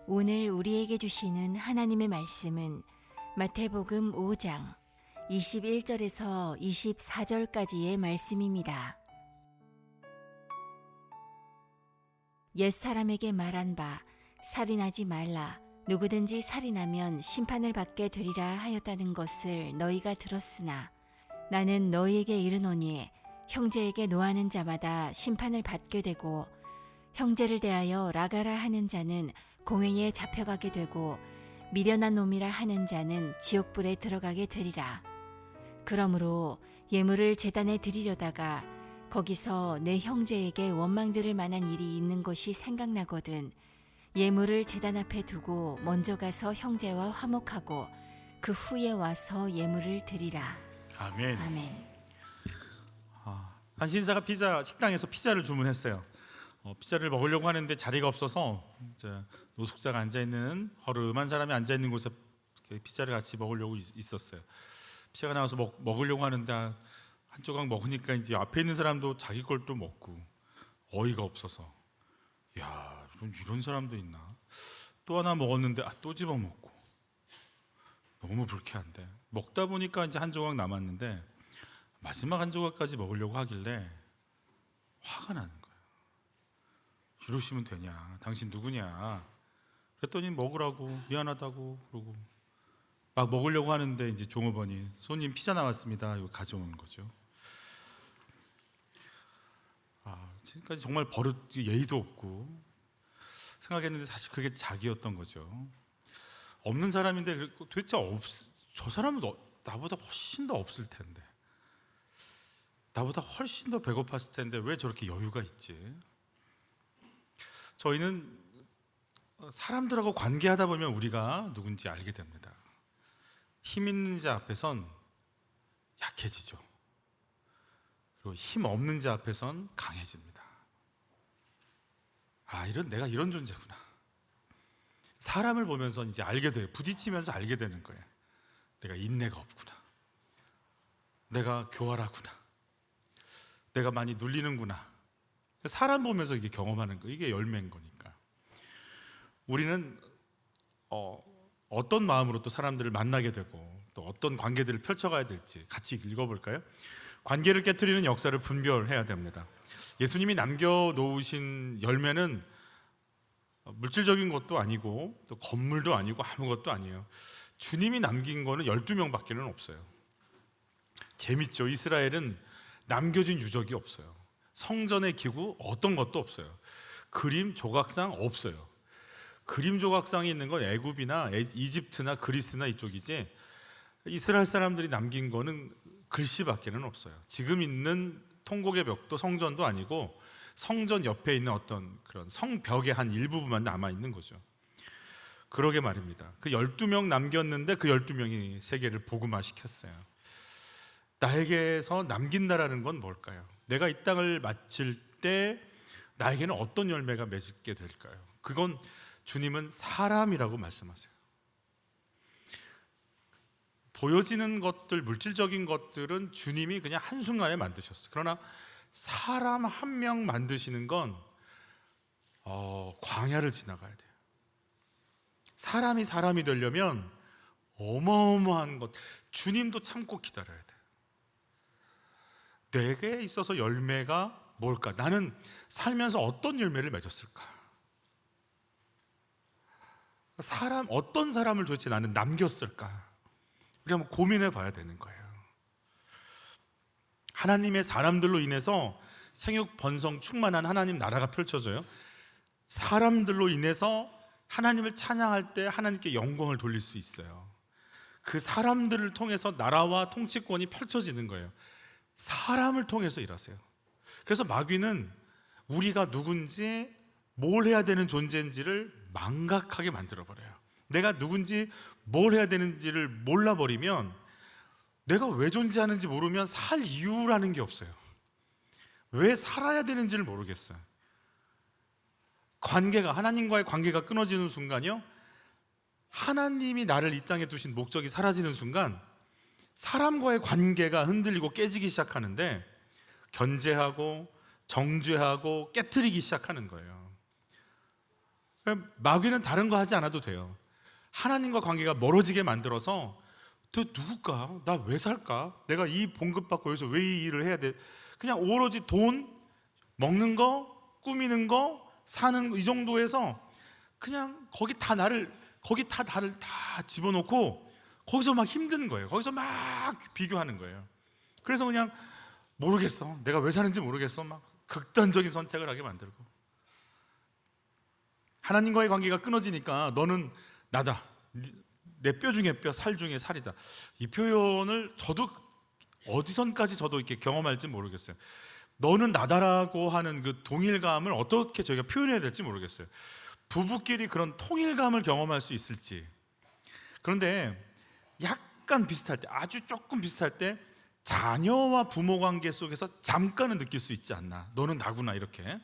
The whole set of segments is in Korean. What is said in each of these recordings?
오늘 우리에게 주시는 하나님의 말씀은 마태복음 5장 21절에서 24절까지의 말씀입니다. 옛사람에게 말한 바 살인하지 말라. 누구든지 살인하면 심판을 받게 되리라 하였다는 것을 너희가 들었으나 나는 너희에게 이르노니 형제에게 노하는 자마다 심판을 받게 되고 형제를 대하여 라가라 하는 자는 공회에 잡혀가게 되고 미련한 놈이라 하는 자는 지옥불에 들어가게 되리라. 그러므로 예물을 제단에 드리려다가 거기서 내 형제에게 원망 들을 만한 일이 있는 것이 생각나거든 예물을 제단 앞에 두고 먼저 가서 형제와 화목하고 그 후에 와서 예물을 드리라. 아멘. 아멘. 한 신사가 식당에서 피자를 주문했어요. 피자를 먹으려고 하는데 자리가 없어서 이제 노숙자가 앉아 있는 허름한 사람이 앉아 있는 곳에 피자를 같이 먹으려고 있었어요. 피자가 나와서 먹으려고 하는데 한 조각 먹으니까 이제 앞에 있는 사람도 자기 걸 또 먹고 어이가 없어서 야, 이런 사람도 있나? 또 하나 먹었는데 또 집어 먹고 너무 불쾌한데 먹다 보니까 이제 한 조각 남았는데 마지막 한 조각까지 먹으려고 하길래 화가 나는 거예요. 이러시면 되냐? 당신 누구냐? 그랬더니 먹으라고 미안하다고 그러고 막 먹으려고 하는데 이제 종업원이 손님 피자 나왔습니다. 이거 가져오는 거죠. 지금까지 정말 버릇 예의도 없고 생각했는데 사실 그게 자기였던 거죠. 없는 사람인데 도대체 저 사람은 나보다 훨씬 더 없을 텐데 나보다 훨씬 더 배고팠을 텐데 왜 저렇게 여유가 있지? 저희는 사람들하고 관계하다 보면 우리가 누군지 알게 됩니다. 힘 있는 자 앞에선 약해지죠. 그리고 힘 없는 자 앞에선 강해집니다. 내가 이런 존재구나. 사람을 보면서 이제 알게 돼요. 부딪히면서 알게 되는 거예요. 내가 인내가 없구나. 내가 교활하구나. 내가 많이 눌리는구나. 사람 보면서 이게 경험하는 거, 이게 열매인 거니까. 우리는 어떤 마음으로 또 사람들을 만나게 되고 또 어떤 관계들을 펼쳐가야 될지 같이 읽어볼까요? 관계를 깨트리는 역사를 분별해야 됩니다. 예수님이 남겨놓으신 열매는 물질적인 것도 아니고 또 건물도 아니고 아무것도 아니에요. 주님이 남긴 거는 12명밖에 없어요. 재밌죠? 이스라엘은 남겨진 유적이 없어요. 성전의 기구 어떤 것도 없어요. 그림 조각상 없어요. 그림 조각상이 있는 건 애굽이나 이집트나 그리스나 이쪽이지 이스라엘 사람들이 남긴 거는 글씨밖에 없어요. 지금 있는 통곡의 벽도 성전도 아니고 성전 옆에 있는 어떤 그런 성벽의 한 일부분만 남아있는 거죠. 그러게 말입니다. 그 12명 남겼는데 그 12명이 세계를 복음화시켰어요. 나에게서 남긴다라는 건 뭘까요? 내가 이 땅을 마칠 때 나에게는 어떤 열매가 맺게 될까요? 그건 주님은 사람이라고 말씀하세요. 보여지는 것들, 물질적인 것들은 주님이 그냥 한순간에 만드셨어요. 그러나 사람 한 명 만드시는 건 광야를 지나가야 돼요. 사람이 되려면 어마어마한 것, 주님도 참고 기다려야 돼요. 내게 있어서 열매가 뭘까? 나는 살면서 어떤 열매를 맺었을까? 어떤 사람을 도대체 나는 남겼을까? 우리 한번 고민해 봐야 되는 거예요. 하나님의 사람들로 인해서 생육 번성 충만한 하나님 나라가 펼쳐져요. 사람들로 인해서 하나님을 찬양할 때 하나님께 영광을 돌릴 수 있어요. 그 사람들을 통해서 나라와 통치권이 펼쳐지는 거예요. 사람을 통해서 일하세요. 그래서 마귀는 우리가 누군지 뭘 해야 되는 존재인지를 망각하게 만들어버려요. 내가 누군지 뭘 해야 되는지를 몰라버리면 내가 왜 존재하는지 모르면 살 이유라는 게 없어요. 왜 살아야 되는지를 모르겠어요. 하나님과의 관계가 끊어지는 순간요, 하나님이 나를 이 땅에 두신 목적이 사라지는 순간 사람과의 관계가 흔들리고 깨지기 시작하는데 견제하고 정죄하고 깨트리기 시작하는 거예요. 마귀는 다른 거 하지 않아도 돼요. 하나님과 관계가 멀어지게 만들어서 너 누굴까? 나 왜 살까? 내가 이 봉급받고 여기서 왜 이 일을 해야 돼? 그냥 오로지 돈, 먹는 거, 꾸미는 거, 사는 거, 이 정도에서 그냥 거기 다 나를 다 집어넣고 거기서 막 힘든 거예요. 거기서 막 비교하는 거예요. 그래서 그냥 모르겠어. 내가 왜 사는지 모르겠어. 막 극단적인 선택을 하게 만들고. 하나님과의 관계가 끊어지니까 너는 나다. 내 뼈 중에 뼈, 살 중에 살이다. 이 표현을 저도 어디선까지 저도 이렇게 경험할지 모르겠어요. 너는 나다라고 하는 그 동일감을 어떻게 저희가 표현해야 될지 모르겠어요. 부부끼리 그런 통일감을 경험할 수 있을지. 그런데 약간 비슷할 때, 아주 조금 비슷할 때 자녀와 부모 관계 속에서 잠깐은 느낄 수 있지 않나. 너는 나구나 이렇게.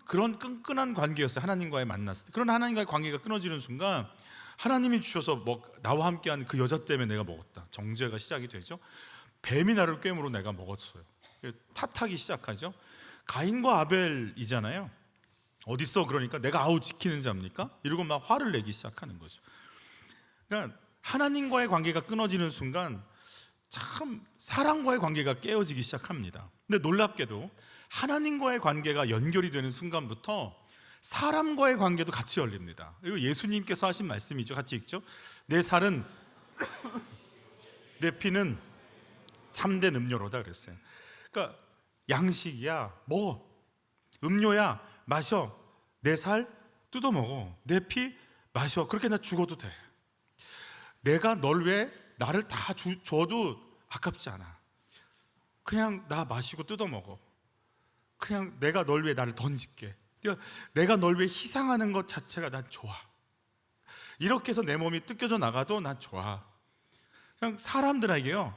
그런 끈끈한 관계였어요. 하나님과의 만났을 때. 그런 하나님과의 관계가 끊어지는 순간 하나님이 주셔서 나와 함께한 그 여자 때문에 내가 먹었다. 정죄가 시작이 되죠. 뱀이 나를 꿰므로 내가 먹었어요. 탓하기 시작하죠. 가인과 아벨이잖아요. 어딨어? 그러니까 내가 아우 지키는 자입니까? 이러고 막 화를 내기 시작하는 거죠. 그러니까 하나님과의 관계가 끊어지는 순간 참 사랑과의 관계가 깨어지기 시작합니다. 근데 놀랍게도 하나님과의 관계가 연결이 되는 순간부터 사람과의 관계도 같이 열립니다. 이거 예수님께서 하신 말씀이죠. 같이 읽죠. 내 살은 내 피는 참된 음료로다 그랬어요. 그러니까 양식이야, 먹어. 음료야, 마셔. 내 살 뜯어 먹어. 내 피 마셔. 그렇게 나 죽어도 돼. 내가 널 위해 나를 다 줘도 아깝지 않아. 그냥 나 마시고 뜯어 먹어. 그냥 내가 널 위해 나를 던질게. 내가 널 위해 희생하는 것 자체가 난 좋아. 이렇게 해서 내 몸이 뜯겨져 나가도 난 좋아. 그냥 사람들에게요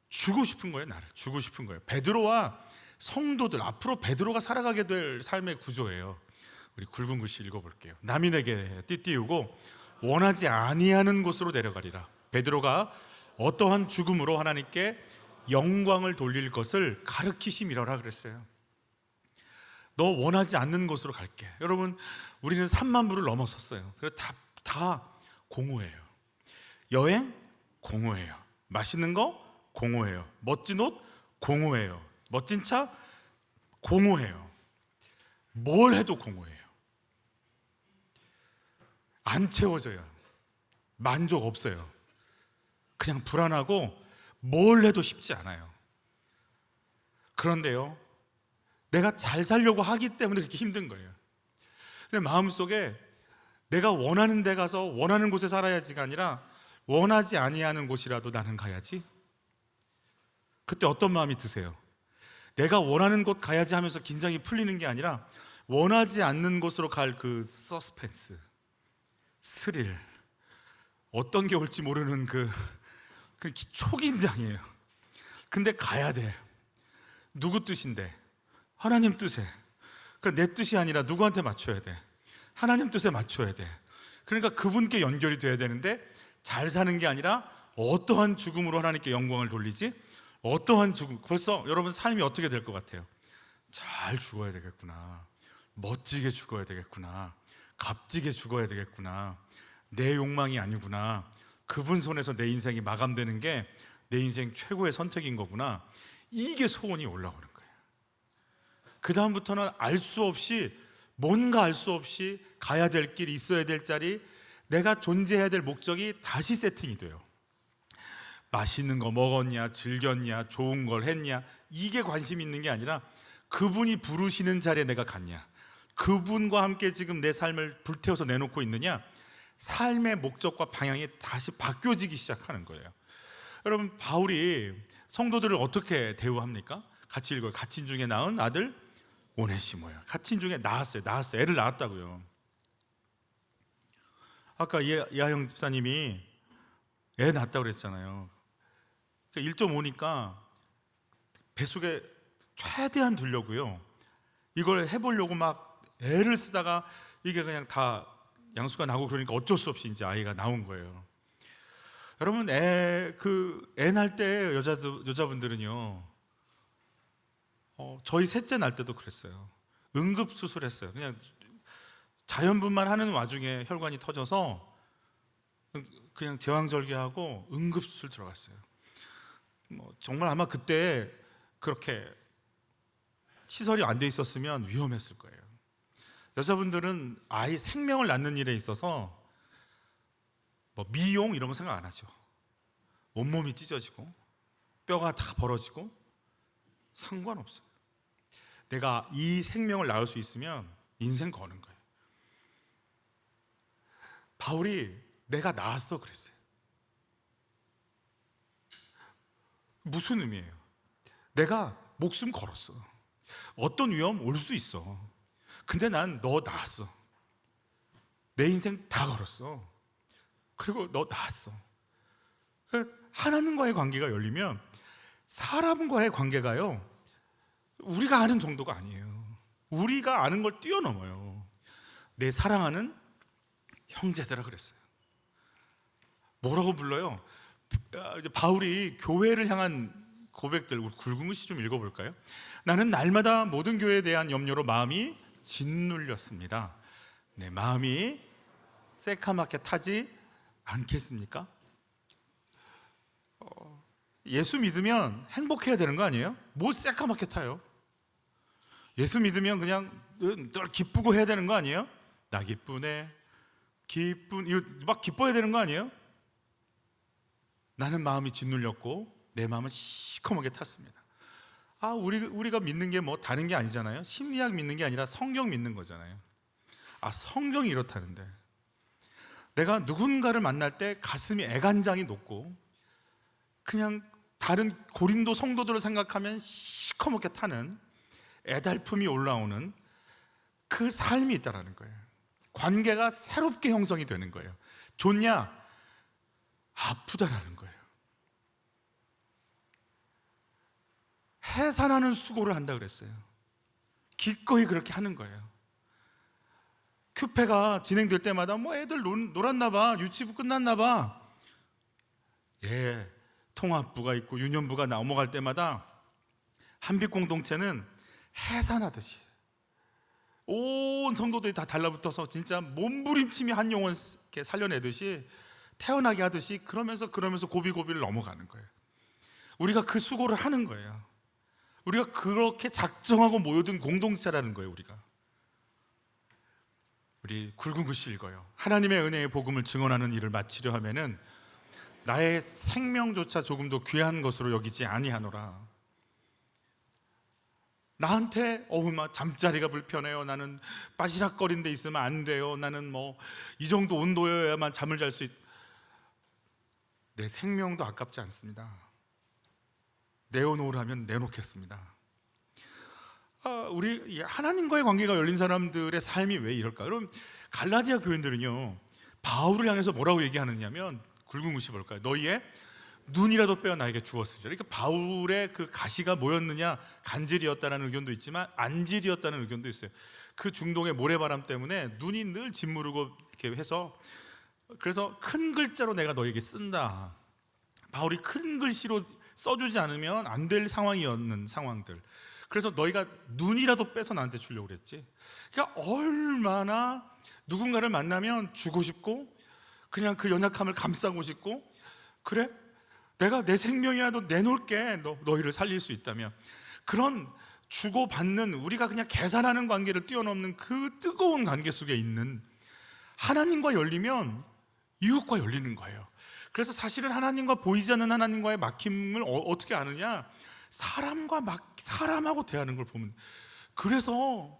주고 싶은 거예요. 나를 주고 싶은 거예요. 베드로와 성도들, 앞으로 베드로가 살아가게 될 삶의 구조예요. 우리 굵은 글씨 읽어볼게요. 남인에게 띠띠우고 원하지 아니하는 곳으로 데려가리라. 베드로가 어떠한 죽음으로 하나님께 영광을 돌릴 것을 가르치심이라라 그랬어요. 너 원하지 않는 곳으로 갈게. 여러분, 우리는 3만 부를 넘어섰어요. 그래서 다 공허해요. 여행 공허해요. 맛있는 거 공허해요. 멋진 옷 공허해요. 멋진 차 공허해요. 뭘 해도 공허해요. 안 채워져요. 만족 없어요. 그냥 불안하고 뭘 해도 쉽지 않아요. 그런데요, 내가 잘 살려고 하기 때문에 그렇게 힘든 거예요. 근데 마음속에 내가 원하는 데 가서 원하는 곳에 살아야지가 아니라 원하지 아니하는 곳이라도 나는 가야지. 그때 어떤 마음이 드세요? 내가 원하는 곳 가야지 하면서 긴장이 풀리는 게 아니라 원하지 않는 곳으로 갈 그 서스펜스, 스릴, 어떤 게 올지 모르는 그 초긴장이에요. 근데 가야 돼. 누구 뜻인데? 하나님 뜻에. 그러니까 내 뜻이 아니라 누구한테 맞춰야 돼? 하나님 뜻에 맞춰야 돼. 그러니까 그분께 연결이 돼야 되는데 잘 사는 게 아니라 어떠한 죽음으로 하나님께 영광을 돌리지? 어떠한 죽음. 벌써 여러분 삶이 어떻게 될 것 같아요? 잘 죽어야 되겠구나. 멋지게 죽어야 되겠구나. 값지게 죽어야 되겠구나. 내 욕망이 아니구나. 그분 손에서 내 인생이 마감되는 게 내 인생 최고의 선택인 거구나. 이게 소원이 올라오는 거예요. 그 다음부터는 알 수 없이, 뭔가 알 수 없이 가야 될 길, 있어야 될 자리, 내가 존재해야 될 목적이 다시 세팅이 돼요. 맛있는 거 먹었냐, 즐겼냐, 좋은 걸 했냐, 이게 관심 있는 게 아니라 그분이 부르시는 자리에 내가 갔냐, 그분과 함께 지금 내 삶을 불태워서 내놓고 있느냐, 삶의 목적과 방향이 다시 바뀌어지기 시작하는 거예요. 여러분, 바울이 성도들을 어떻게 대우합니까? 같이 읽어요. 갇힌 중에 낳은 아들 오네시모요. 갇힌 중에 낳았어요. 애를 낳았다고요. 아까 이하영 집사님이 애 낳았다고 그랬잖아요. 1.5니까 뱃속에 최대한 두려고요. 이걸 해보려고 막 애를 쓰다가 이게 그냥 다 양수가 나고 그러니까 어쩔 수 없이 이제 아이가 나온 거예요. 여러분, 애 낳을 때 여자분들은요, 저희 셋째 낳을 때도 그랬어요. 응급 수술했어요. 그냥 자연분만 하는 와중에 혈관이 터져서 그냥 제왕절개하고 응급수술 들어갔어요. 정말 아마 그때 그렇게 시설이 안 돼 있었으면 위험했을 거예요. 여자분들은 아이 생명을 낳는 일에 있어서 미용 이런 거 생각 안 하죠. 온몸이 찢어지고 뼈가 다 벌어지고 상관없어요. 내가 이 생명을 낳을 수 있으면 인생 거는 거예요. 바울이 내가 낳았어 그랬어요. 무슨 의미예요? 내가 목숨 걸었어. 어떤 위험 올 수 있어. 근데 난 너 낳았어. 내 인생 다 걸었어. 그리고 너 낳았어. 하나님과의 관계가 열리면 사람과의 관계가요, 우리가 아는 정도가 아니에요. 우리가 아는 걸 뛰어넘어요. 내 사랑하는 형제들아 그랬어요. 뭐라고 불러요? 이제 바울이 교회를 향한 고백들, 우리 굵은 글씨 좀 읽어볼까요? 나는 날마다 모든 교회에 대한 염려로 마음이 짓눌렸습니다. 내 마음이 새카맣게 타지 않겠습니까? 예수 믿으면 행복해야 되는 거 아니에요? 뭐 새카맣게 타요? 예수 믿으면 그냥 늘 기쁘고 해야 되는 거 아니에요? 나 기쁘네, 이거 막 기뻐야 되는 거 아니에요? 나는 마음이 짓눌렸고 내 마음은 시커멓게 탔습니다. 우리가 믿는 게 뭐 다른 게 아니잖아요. 심리학 믿는 게 아니라 성경 믿는 거잖아요. 성경이 이렇다는데 내가 누군가를 만날 때 가슴이 애간장이 녹고 그냥 다른 고린도 성도들을 생각하면 시커멓게 타는 애달픔이 올라오는 그 삶이 있다라는 거예요. 관계가 새롭게 형성이 되는 거예요. 좋냐? 아프다라는 거예요. 해산하는 수고를 한다 그랬어요. 기꺼이 그렇게 하는 거예요. 큐페가 진행될 때마다 애들 놀았나 봐, 유치부 끝났나 봐. 통합부가 있고 유년부가 넘어갈 때마다 한빛 공동체는 해산하듯이 온 성도들이 다 달라붙어서 진짜 몸부림치며 한 영혼 이렇게 살려내듯이 태어나게 하듯이 그러면서 고비고비를 넘어가는 거예요. 우리가 그 수고를 하는 거예요. 우리가 그렇게 작정하고 모여든 공동체라는 거예요. 우리 굵은 글씨 읽어요. 하나님의 은혜의 복음을 증언하는 일을 마치려 하면은 나의 생명조차 조금도 귀한 것으로 여기지 아니하노라. 나한테 잠자리가 불편해요. 나는 빠시락거린 데 있으면 안 돼요. 나는 이 정도 온도여야만 잠을 잘 수 내 생명도 아깝지 않습니다. 내어놓으라면 내놓겠습니다. 우리 하나님과의 관계가 열린 사람들의 삶이 왜 이럴까? 그럼 갈라디아 교인들은요, 바울을 향해서 뭐라고 얘기하느냐면 굵은 글씨 볼까요? 너희의 눈이라도 빼어 나에게 주었으리라. 그러니까 바울의 그 가시가 뭐였느냐? 간질이었다는 의견도 있지만 안질이었다는 의견도 있어요. 그 중동의 모래바람 때문에 눈이 늘 짓무르고 이렇게 해서, 그래서 큰 글자로 내가 너에게 쓴다. 바울이 큰 글씨로 써주지 않으면 안 될 상황이었는 상황들. 그래서 너희가 눈이라도 빼서 나한테 주려고 그랬지. 그러니까 얼마나 누군가를 만나면 주고 싶고 그냥 그 연약함을 감싸고 싶고, 그래? 내가 내 생명이라도 내놓을게. 너희를 살릴 수 있다면. 그런 주고받는, 우리가 그냥 계산하는 관계를 뛰어넘는 그 뜨거운 관계 속에 있는 하나님과 열리면 이웃과 열리는 거예요. 그래서 사실은 하나님과 보이지 않는 하나님과의 막힘을 어떻게 아느냐? 사람하고 대하는 걸 보면. 그래서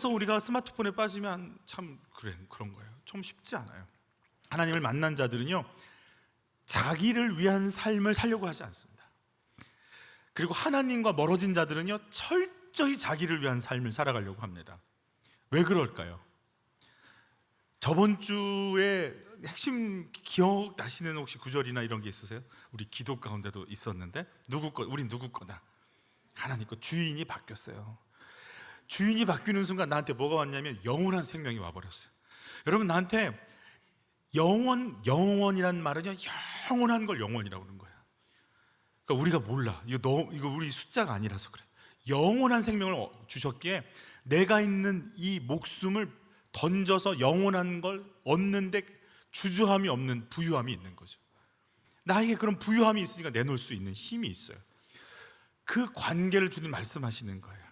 우리가 스마트폰에 빠지면 참 그런 거예요. 좀 쉽지 않아요. 하나님을 만난 자들은요, 자기를 위한 삶을 살려고 하지 않습니다. 그리고 하나님과 멀어진 자들은요, 철저히 자기를 위한 삶을 살아가려고 합니다. 왜 그럴까요? 저번 주에 핵심 기억나시는 혹시 구절이나 이런 게 있으세요? 우리 기도 가운데도 있었는데, 우린 누구 거다? 하나님 거. 주인이 바뀌었어요. 주인이 바뀌는 순간 나한테 뭐가 왔냐면 영원한 생명이 와버렸어요. 여러분, 나한테 영원이란 말은요, 영원한 걸 영원이라고 그러는 거예요. 그러니까 우리가 몰라. 이거 우리 숫자가 아니라서 그래. 영원한 생명을 주셨기에 내가 있는 이 목숨을 던져서 영원한 걸 얻는데 주저함이 없는 부유함이 있는 거죠. 나에게 그런 부유함이 있으니까 내놓을 수 있는 힘이 있어요. 그 관계를 주님 말씀하시는 거예요.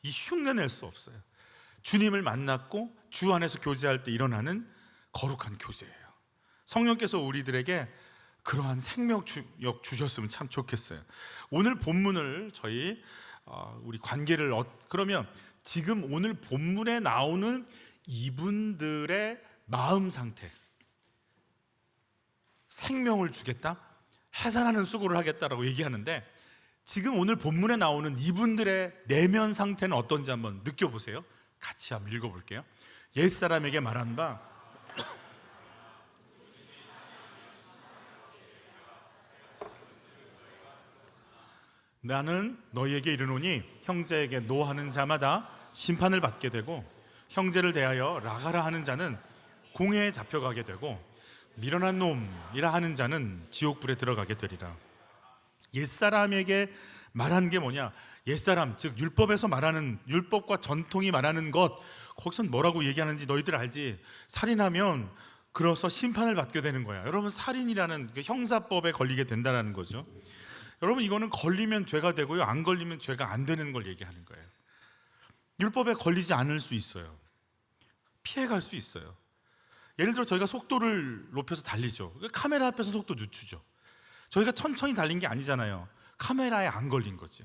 이 흉내낼 수 없어요. 주님을 만났고 주 안에서 교제할 때 일어나는 거룩한 교제예요. 성령께서 우리들에게 그러한 생명력 주셨으면 참 좋겠어요. 오늘 본문을 저희 우리 관계를 그러면 지금 오늘 본문에 나오는 이분들의 마음 상태, 생명을 주겠다, 해산하는 수고를 하겠다라고 얘기하는데, 지금 오늘 본문에 나오는 이분들의 내면 상태는 어떤지 한번 느껴보세요. 같이 한번 읽어볼게요. 옛사람에게 말한 바 나는 너희에게 이르노니 형제에게 노하는 자마다 심판을 받게 되고 형제를 대하여 라가라 하는 자는 공회에 잡혀가게 되고 미련한 놈이라 하는 자는 지옥불에 들어가게 되리라. 옛사람에게 말한 게 뭐냐? 옛사람, 즉 율법에서 말하는, 율법과 전통이 말하는 것, 거기선 뭐라고 얘기하는지 너희들 알지? 살인하면 그래서 심판을 받게 되는 거야. 여러분, 살인이라는 그 형사법에 걸리게 된다는 거죠. 여러분, 이거는 걸리면 죄가 되고요, 안 걸리면 죄가 안 되는 걸 얘기하는 거예요. 율법에 걸리지 않을 수 있어요. 피해갈 수 있어요. 예를 들어 저희가 속도를 높여서 달리죠. 카메라 앞에서 속도 늦추죠. 저희가 천천히 달린 게 아니잖아요. 카메라에 안 걸린 거지.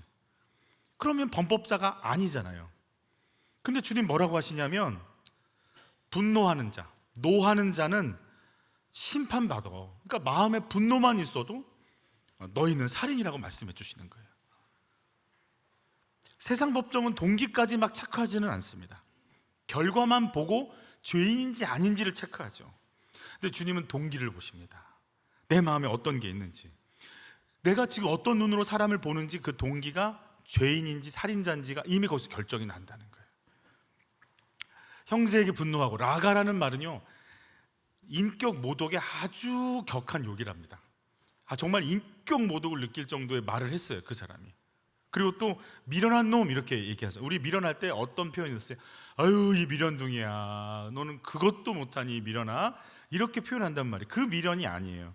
그러면 범법자가 아니잖아요. 근데 주님 뭐라고 하시냐면, 분노하는 자, 노하는 자는 심판받아. 그러니까 마음에 분노만 있어도 너희는 살인이라고 말씀해 주시는 거예요. 세상 법정은 동기까지 막 체크하지는 않습니다. 결과만 보고 죄인인지 아닌지를 체크하죠. 근데 주님은 동기를 보십니다. 내 마음에 어떤 게 있는지, 내가 지금 어떤 눈으로 사람을 보는지, 그 동기가 죄인인지 살인자인지가 이미 거기서 결정이 난다는 거예요. 형제에게 분노하고, 라가라는 말은요, 인격 모독의 아주 격한 욕이랍니다. 정말 인격 모독을 느낄 정도의 말을 했어요, 그 사람이. 그리고 또 미련한 놈 이렇게 얘기하죠. 우리 미련할 때 어떤 표현이었어요? 아유, 이 미련둥이야, 너는 그것도 못하니 미련아, 이렇게 표현한단 말이에요. 그 미련이 아니에요.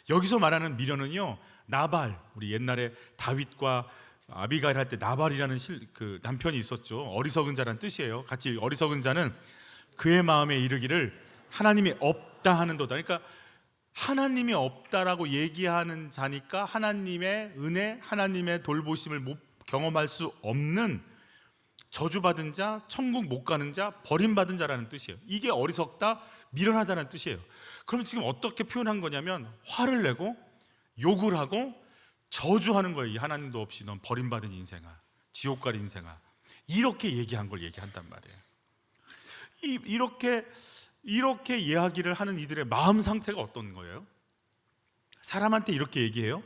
여기서 말하는 미련은요, 나발, 우리 옛날에 다윗과 아비가일 할 때 나발이라는 그 남편이 있었죠. 어리석은 자란 뜻이에요. 같이 어리석은 자는 그의 마음에 이르기를 하나님이 없다 하는도다. 그러니까 하나님이 없다라고 얘기하는 자니까 하나님의 은혜, 하나님의 돌보심을 못 경험할 수 없는 저주받은 자, 천국 못 가는 자, 버림받은 자라는 뜻이에요. 이게 어리석다, 미련하다는 뜻이에요. 그럼 지금 어떻게 표현한 거냐면, 화를 내고 욕을 하고 저주하는 거예요. 하나님도 없이 넌 버림받은 인생아, 지옥 갈 인생아, 이렇게 얘기한 걸 얘기한단 말이에요. 이렇게 이야기를 하는 이들의 마음 상태가 어떤 거예요? 사람한테 이렇게 얘기해요.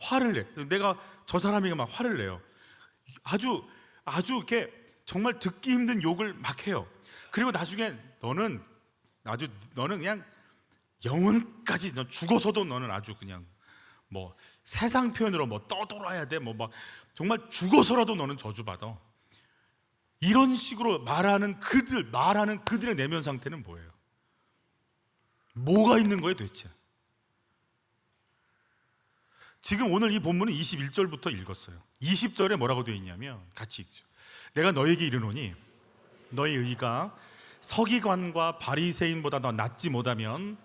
화를 내. 내가 저 사람에게 막 화를 내요. 아주 이렇게 정말 듣기 힘든 욕을 막 해요. 그리고 나중에 너는 그냥 영혼까지, 너 죽어서도 너는 아주 그냥 뭐 세상 표현으로 뭐 떠돌아야 돼, 뭐 막 정말 죽어서라도 너는 저주받아. 이런 식으로 말하는 그들의 내면 상태는 뭐예요? 뭐가 있는 거예요 도대체? 지금 오늘 이 본문은 21절부터 읽었어요. 20절에 뭐라고 되어 있냐면, 같이 읽죠. 내가 너에게 이르노니 너희 의가 서기관과 바리새인보다 더 낫지 못하면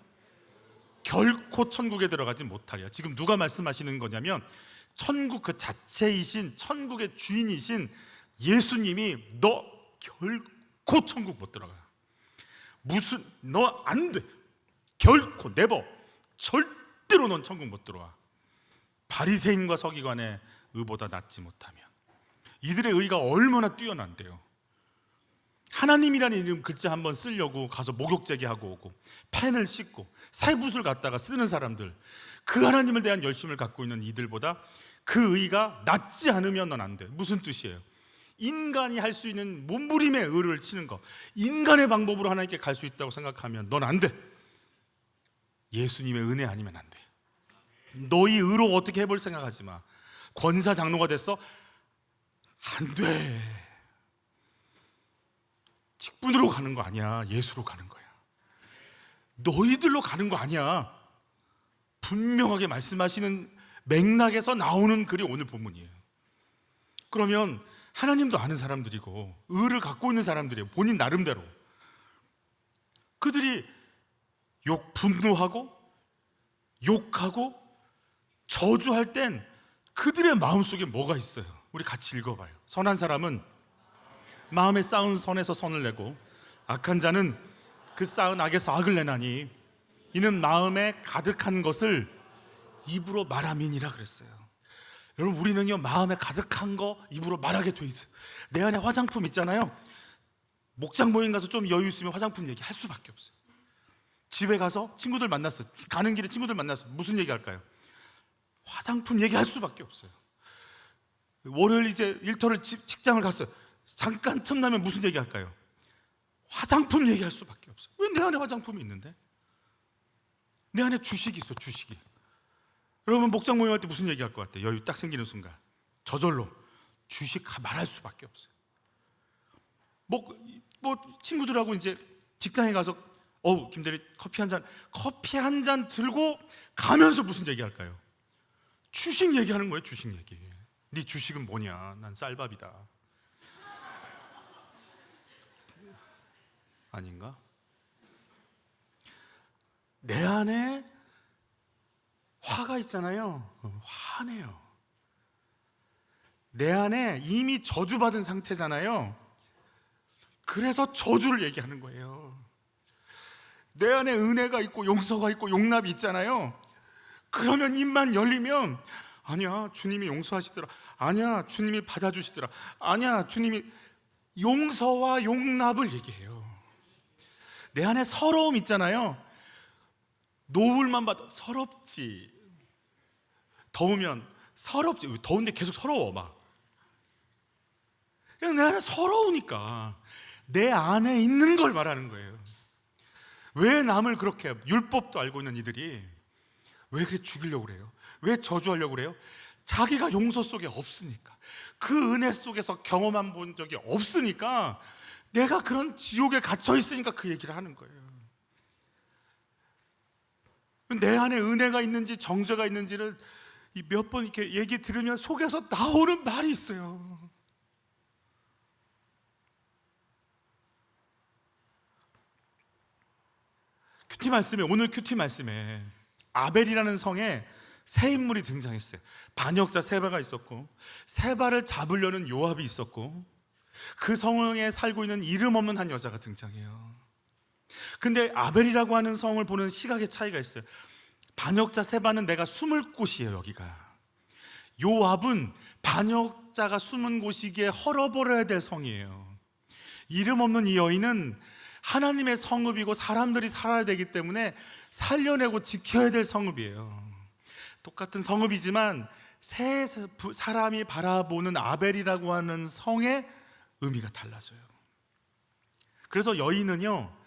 결코 천국에 들어가지 못하리라. 지금 누가 말씀하시는 거냐면, 천국 그 자체이신, 천국의 주인이신 예수님이 너 결코 천국 못 들어가. 너 안 돼. 결코 never. 절대로 넌 천국 못 들어와. 바리새인과 서기관의 의보다 낫지 못하면. 이들의 의가 얼마나 뛰어난데요. 하나님이라는 이름 글자 한번 쓰려고 가서 목욕제기 하고 오고, 펜을 씻고 새붓을 갖다가 쓰는 사람들, 그 하나님을 대한 열심을 갖고 있는 이들보다 그 의가 낫지 않으면 넌 안 돼. 무슨 뜻이에요? 인간이 할 수 있는 몸부림의 의를 치는 거, 인간의 방법으로 하나님께 갈 수 있다고 생각하면 넌 안 돼. 예수님의 은혜 아니면 안 돼. 너희 의로 어떻게 해볼 생각하지 마. 권사 장로가 됐어? 안 돼. 직분으로 가는 거 아니야. 예수로 가는 거야. 너희들로 가는 거 아니야. 분명하게 말씀하시는 맥락에서 나오는 글이 오늘 본문이에요. 그러면 하나님도 아는 사람들이고 의를 갖고 있는 사람들이에요. 본인 나름대로. 그들이 분노하고 욕하고 저주할 땐 그들의 마음속에 뭐가 있어요? 우리 같이 읽어봐요. 선한 사람은 마음에 쌓은 선에서 선을 내고 악한 자는 그 쌓은 악에서 악을 내나니 이는 마음에 가득한 것을 입으로 말함이니라 그랬어요. 여러분, 우리는요 마음에 가득한 거 입으로 말하게 돼 있어요. 내 안에 화장품 있잖아요. 목장 모임 가서 좀 여유 있으면 화장품 얘기 할 수밖에 없어요. 집에 가서 친구들 만났어. 가는 길에 친구들 만났어. 무슨 얘기 할까요? 화장품 얘기 할 수밖에 없어요. 월요일 이제 일터를 직장을 갔어요. 잠깐 틈나면 무슨 얘기 할까요? 화장품 얘기할 수밖에 없어요. 왜 내 안에 화장품이 있는데? 내 안에 주식이 있어, 주식이. 여러분, 목장 모임할 때 무슨 얘기할 것 같아요? 여유 딱 생기는 순간 저절로 주식 말할 수밖에 없어요. 뭐 친구들하고 이제 직장에 가서 김대리 커피 한 잔 들고 가면서 무슨 얘기할까요? 주식 얘기하는 거예요. 주식 얘기. 네 주식은 뭐냐? 난 쌀밥이다. 아닌가? 내 안에 화가 있잖아요. 화내요. 내 안에 이미 저주받은 상태잖아요. 그래서 저주를 얘기하는 거예요. 내 안에 은혜가 있고 용서가 있고 용납이 있잖아요. 그러면 입만 열리면 아니야, 주님이 용서하시더라. 아니야, 주님이 받아주시더라. 아니야, 주님이 용서와 용납을 얘기해요. 내 안에 서러움 있잖아요. 노을만 봐도 서럽지. 더우면 서럽지. 더운데 계속 서러워 막. 그냥 내 안에 서러우니까 내 안에 있는 걸 말하는 거예요. 왜 남을 그렇게 해요? 율법도 알고 있는 이들이 왜 그래 죽이려고 그래요? 왜 저주하려고 그래요? 자기가 용서 속에 없으니까, 그 은혜 속에서 경험한 본 적이 없으니까, 내가 그런 지옥에 갇혀 있으니까 그 얘기를 하는 거예요. 내 안에 은혜가 있는지 정죄가 있는지를 몇 번 이렇게 얘기 들으면 속에서 나오는 말이 있어요. 오늘 큐티 말씀에 아벨이라는 성에 새 인물이 등장했어요. 반역자 세바가 있었고, 세바를 잡으려는 요압이 있었고, 그 성에 살고 있는 이름 없는 한 여자가 등장해요. 근데 아벨이라고 하는 성을 보는 시각의 차이가 있어요. 반역자 세바는 내가 숨을 곳이에요. 여기가. 요압은 반역자가 숨은 곳이기에 헐어버려야 될 성이에요. 이름 없는 이 여인은 하나님의 성읍이고 사람들이 살아야 되기 때문에 살려내고 지켜야 될 성읍이에요. 똑같은 성읍이지만 세 사람이 바라보는 아벨이라고 하는 성의 의미가 달라져요. 그래서 여인은요,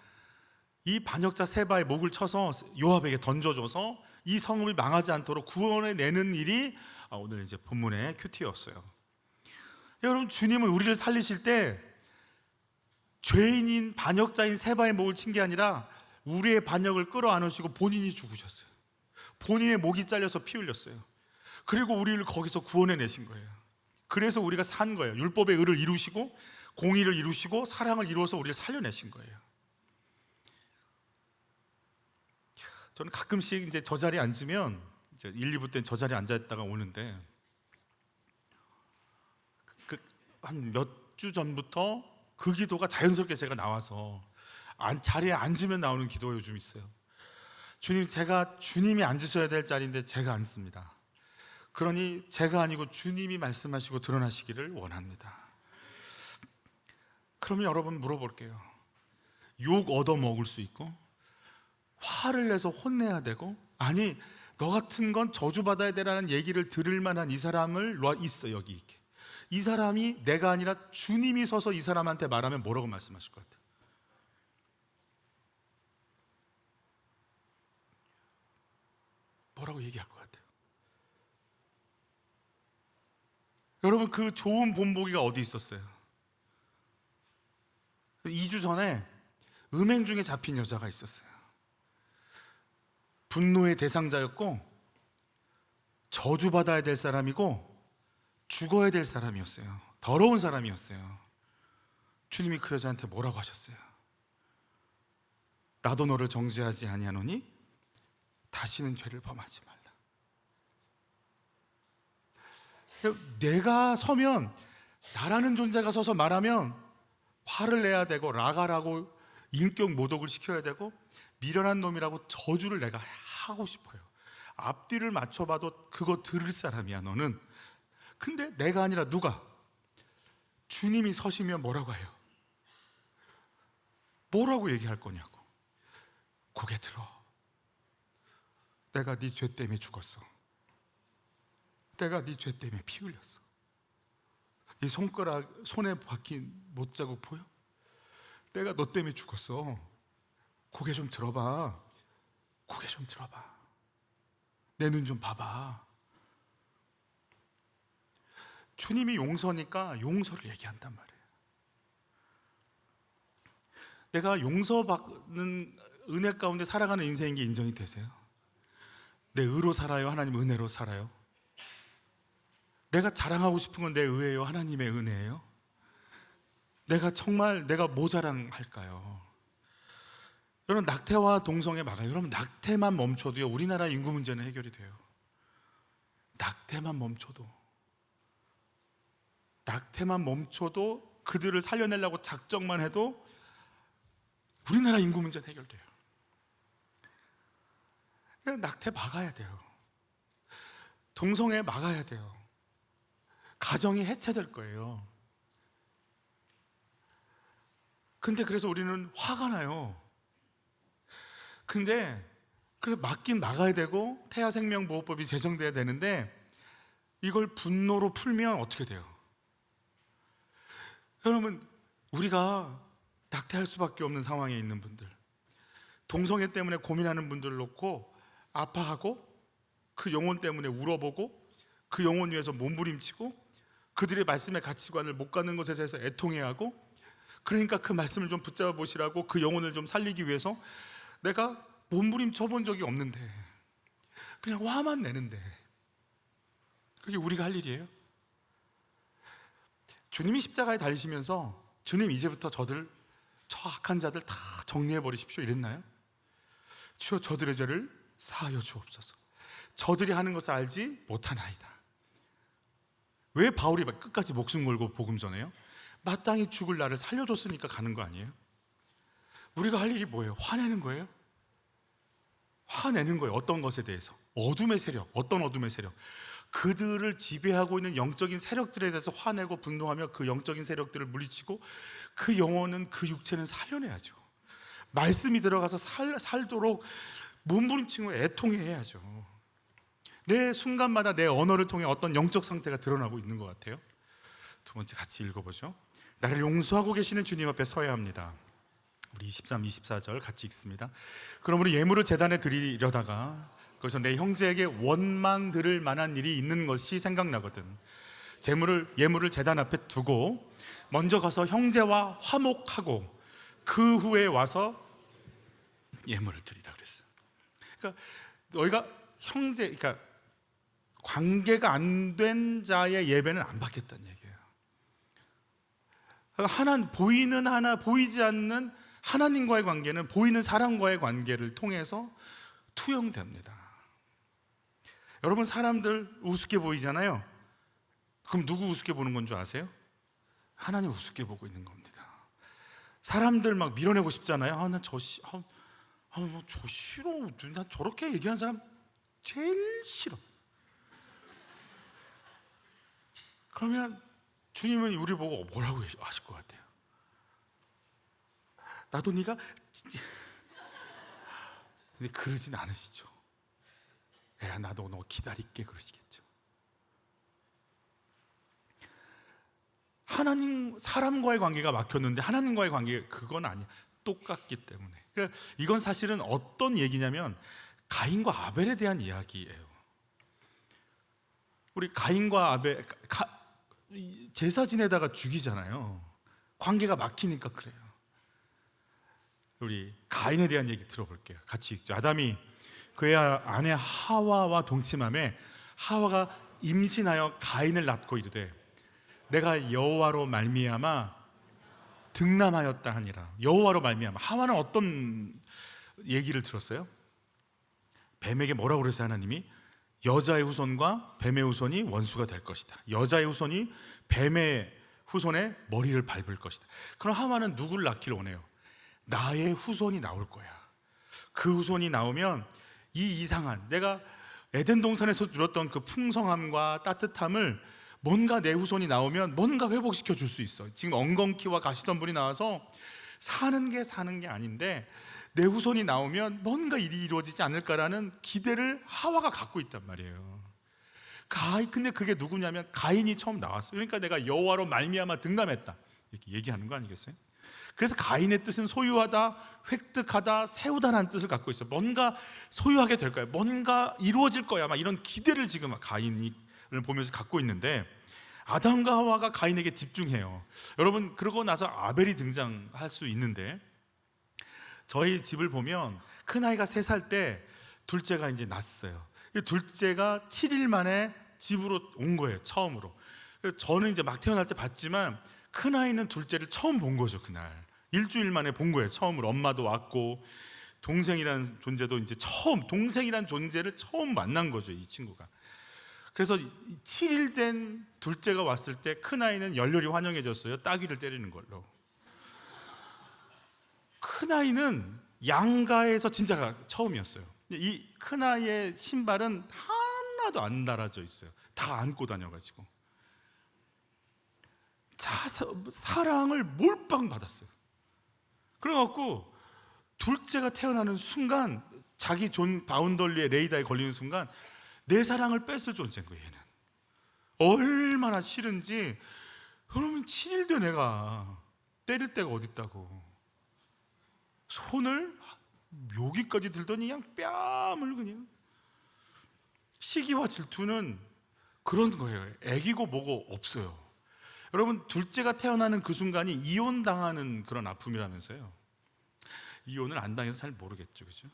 이 반역자 세바의 목을 쳐서 요압에게 던져줘서 이 성읍이 망하지 않도록 구원해내는 일이 오늘 이제 본문의 큐티였어요. 여러분, 주님은 우리를 살리실 때 죄인인 반역자인 세바의 목을 친 게 아니라 우리의 반역을 끌어안으시고 본인이 죽으셨어요. 본인의 목이 잘려서 피 흘렸어요. 그리고 우리를 거기서 구원해내신 거예요. 그래서 우리가 산 거예요. 율법의 의를 이루시고 공의를 이루시고 사랑을 이루어서 우리를 살려내신 거예요. 저는 가끔씩 이제 저 자리에 앉으면 이제 1, 2부 때는 저 자리에 앉아있다가 오는데 한 몇 주 전부터 그 기도가 자연스럽게 제가 나와서 자리에 앉으면 나오는 기도가 요즘 있어요. 주님, 제가 주님이 앉으셔야 될 자리인데 제가 앉습니다. 그러니 제가 아니고 주님이 말씀하시고 드러나시기를 원합니다. 그러면 여러분 물어볼게요. 욕 얻어먹을 수 있고 화를 내서 혼내야 되고, 아니 너 같은 건 저주받아야 되라는 얘기를 들을 만한 이 사람을 있어 여기 있게. 이 사람이 내가 아니라 주님이 서서 이 사람한테 말하면 뭐라고 말씀하실 것 같아요? 뭐라고 얘기할 것 같아요? 여러분, 그 좋은 본보기가 어디 있었어요? 2주 전에 음행 중에 잡힌 여자가 있었어요. 분노의 대상자였고 저주받아야 될 사람이고 죽어야 될 사람이었어요. 더러운 사람이었어요. 주님이 그 여자한테 뭐라고 하셨어요? 나도 너를 정죄하지 아니하노니 다시는 죄를 범하지 말라. 내가 서면, 나라는 존재가 서서 말하면 화를 내야 되고 라가라고 인격 모독을 시켜야 되고 미련한 놈이라고 저주를 내가 하고 싶어요. 앞뒤를 맞춰봐도 그거 들을 사람이야 너는. 근데 내가 아니라 누가? 주님이 서시면 뭐라고 해요? 뭐라고 얘기할 거냐고. 고개 들어. 내가 네 죄 때문에 죽었어. 내가 네 죄 때문에 피 흘렸어. 이 손가락 손에 박힌 못자국 보여? 내가 너 때문에 죽었어. 고개 좀 들어봐. 고개 좀 들어봐. 내 눈 좀 봐봐. 주님이 용서니까 용서를 얘기한단 말이에요. 내가 용서받는 은혜 가운데 살아가는 인생인 게 인정이 되세요? 내 의로 살아요? 하나님 은혜로 살아요? 내가 자랑하고 싶은 건 내 의예요? 하나님의 은혜예요? 내가 정말 내가 뭐 자랑할까요? 여러분, 낙태와 동성애 막아요. 여러분, 낙태만 멈춰도요 우리나라 인구 문제는 해결이 돼요. 낙태만 멈춰도 그들을 살려내려고 작정만 해도 우리나라 인구 문제는 해결돼요. 낙태 막아야 돼요. 동성애 막아야 돼요. 가정이 해체될 거예요. 근데 그래서 우리는 화가 나요. 근데 그래서 막긴 막아야 되고 태아생명보호법이 제정돼야 되는데 이걸 분노로 풀면 어떻게 돼요? 여러분, 우리가 낙태할 수밖에 없는 상황에 있는 분들, 동성애 때문에 고민하는 분들을 놓고 아파하고 그 영혼 때문에 울어보고 그 영혼 위해서 몸부림치고 그들의 말씀의 가치관을 못 가는 것에 대해서 애통해하고, 그러니까 그 말씀을 좀 붙잡아 보시라고 그 영혼을 좀 살리기 위해서 내가 몸부림쳐 본 적이 없는데 그냥 화만 내는데 그게 우리가 할 일이에요? 주님이 십자가에 달리시면서 주님 이제부터 저 악한 자들 다 정리해 버리십시오 이랬나요? 주여 저들의 죄를 사하여 주옵소서. 저들이 하는 것을 알지 못하나이다. 왜 바울이 끝까지 목숨 걸고 복음 전해요? 마땅히 죽을 나를 살려줬으니까 가는 거 아니에요? 우리가 할 일이 뭐예요? 화내는 거예요? 화내는 거예요. 어떤 것에 대해서? 어둠의 세력. 어떤 어둠의 세력? 그들을 지배하고 있는 영적인 세력들에 대해서 화내고 분노하며 그 영적인 세력들을 물리치고 그 영혼은, 그 육체는 살려내야죠. 말씀이 들어가서 살도록 몸부림치고 애통해야죠. 내 순간마다 내 언어를 통해 어떤 영적 상태가 드러나고 있는 것 같아요. 두 번째 같이 읽어보죠. 나를 용서하고 계시는 주님 앞에 서야 합니다. 우리 23, 24절 같이 읽습니다. 그러므로 예물을 제단에 드리려다가 거기서 내 형제에게 원망 들을 만한 일이 있는 것이 생각나거든. 예물을 제단 앞에 두고 먼저 가서 형제와 화목하고 그 후에 와서 예물을 드리라 그랬어요. 그러니까 너희가 그러니까 관계가 안 된 자의 예배는 안 받겠다는 얘기예요. 보이지 않는 하나님과의 관계는 보이는 사람과의 관계를 통해서 투영됩니다. 여러분, 사람들 우습게 보이잖아요. 그럼 누구 우습게 보는 건 줄 아세요? 하나님 우습게 보고 있는 겁니다. 사람들 막 밀어내고 싶잖아요. 나 저 싫어. 나 저렇게 얘기하는 사람 제일 싫어. 그러면 주님은 우리 보고 뭐라고 하실 것 같아요? 나도 네가 근데 그러진 않으시죠. 야, 나도 너 기다릴게 그러시겠죠. 사람과의 관계가 막혔는데 하나님과의 관계 그건 아니야. 똑같기 때문에. 그러니까 이건 사실은 어떤 얘기냐면 가인과 아벨에 대한 이야기예요. 우리 가인과 아벨 제사 지내다가 죽이잖아요. 관계가 막히니까 그래요. 우리 가인에 대한 얘기 들어볼게요. 같이 읽죠. 아담이 그의 아내 하와와 동침함에 하와가 임신하여 가인을 낳고 이르되 내가 여호와로 말미암아 등남하였다 하니라. 여호와로 말미암아. 하와는 어떤 얘기를 들었어요? 뱀에게 뭐라고 그랬어요? 하나님이 여자의 후손과 뱀의 후손이 원수가 될 것이다. 여자의 후손이 뱀의 후손의 머리를 밟을 것이다. 그럼 하와는 누구를 낳기를 원해요? 나의 후손이 나올 거야. 그 후손이 나오면 이 이상한, 내가 에덴 동산에서 누렸던 그 풍성함과 따뜻함을 뭔가 내 후손이 나오면 뭔가 회복시켜 줄 수 있어. 지금 엉겅퀴와 가시덤불이 나와서 사는 게 아닌데 내 후손이 나오면 뭔가 일이 이루어지지 않을까라는 기대를 하와가 갖고 있단 말이에요. 근데 그게 누구냐면 가인이 처음 나왔어요. 그러니까 내가 여호와로 말미암아 등남했다 이렇게 얘기하는 거 아니겠어요? 그래서 가인의 뜻은 소유하다, 획득하다, 세우다라는 뜻을 갖고 있어요. 뭔가 소유하게 될 거야, 뭔가 이루어질 거야, 막 이런 기대를 지금 가인을 보면서 갖고 있는데 아담과 하와가 가인에게 집중해요. 여러분, 그러고 나서 아벨이 등장할 수 있는데 저희 집을 보면 큰아이가 3살 때 둘째가 이제 낳았어요. 둘째가 7일 만에 집으로 온 거예요, 처음으로. 저는 이제 막 태어날 때 봤지만 큰아이는 둘째를 처음 본 거죠. 그날 일주일 만에 본 거예요, 처음으로. 엄마도 왔고 동생이라는 존재도 이제 동생이라는 존재를 처음 만난 거죠, 이 친구가. 그래서 7일 된 둘째가 왔을 때 큰아이는 열렬히 환영해줬어요. 따귀를 때리는 걸로. 큰아이는 양가에서 진짜가 처음이었어요. 이 큰아이의 신발은 하나도 안 달아져 있어요. 다 안고 다녀가지고 사랑을 몰빵 받았어요. 그래갖고 둘째가 태어나는 순간, 자기 존 바운덜리의 레이더에 걸리는 순간 내 사랑을 뺏을 존재인 거예요. 얘는 얼마나 싫은지. 그러면 7일 된 애가 때릴 데가 어딨다고 손을 묘기까지 들더니 그냥 뺨을 그냥. 시기와 질투는 그런 거예요. 애기고 뭐고 없어요. 여러분, 둘째가 태어나는 그 순간이 이혼당하는 그런 아픔이라면서요. 이혼을 안 당해서 잘 모르겠죠, 그죠?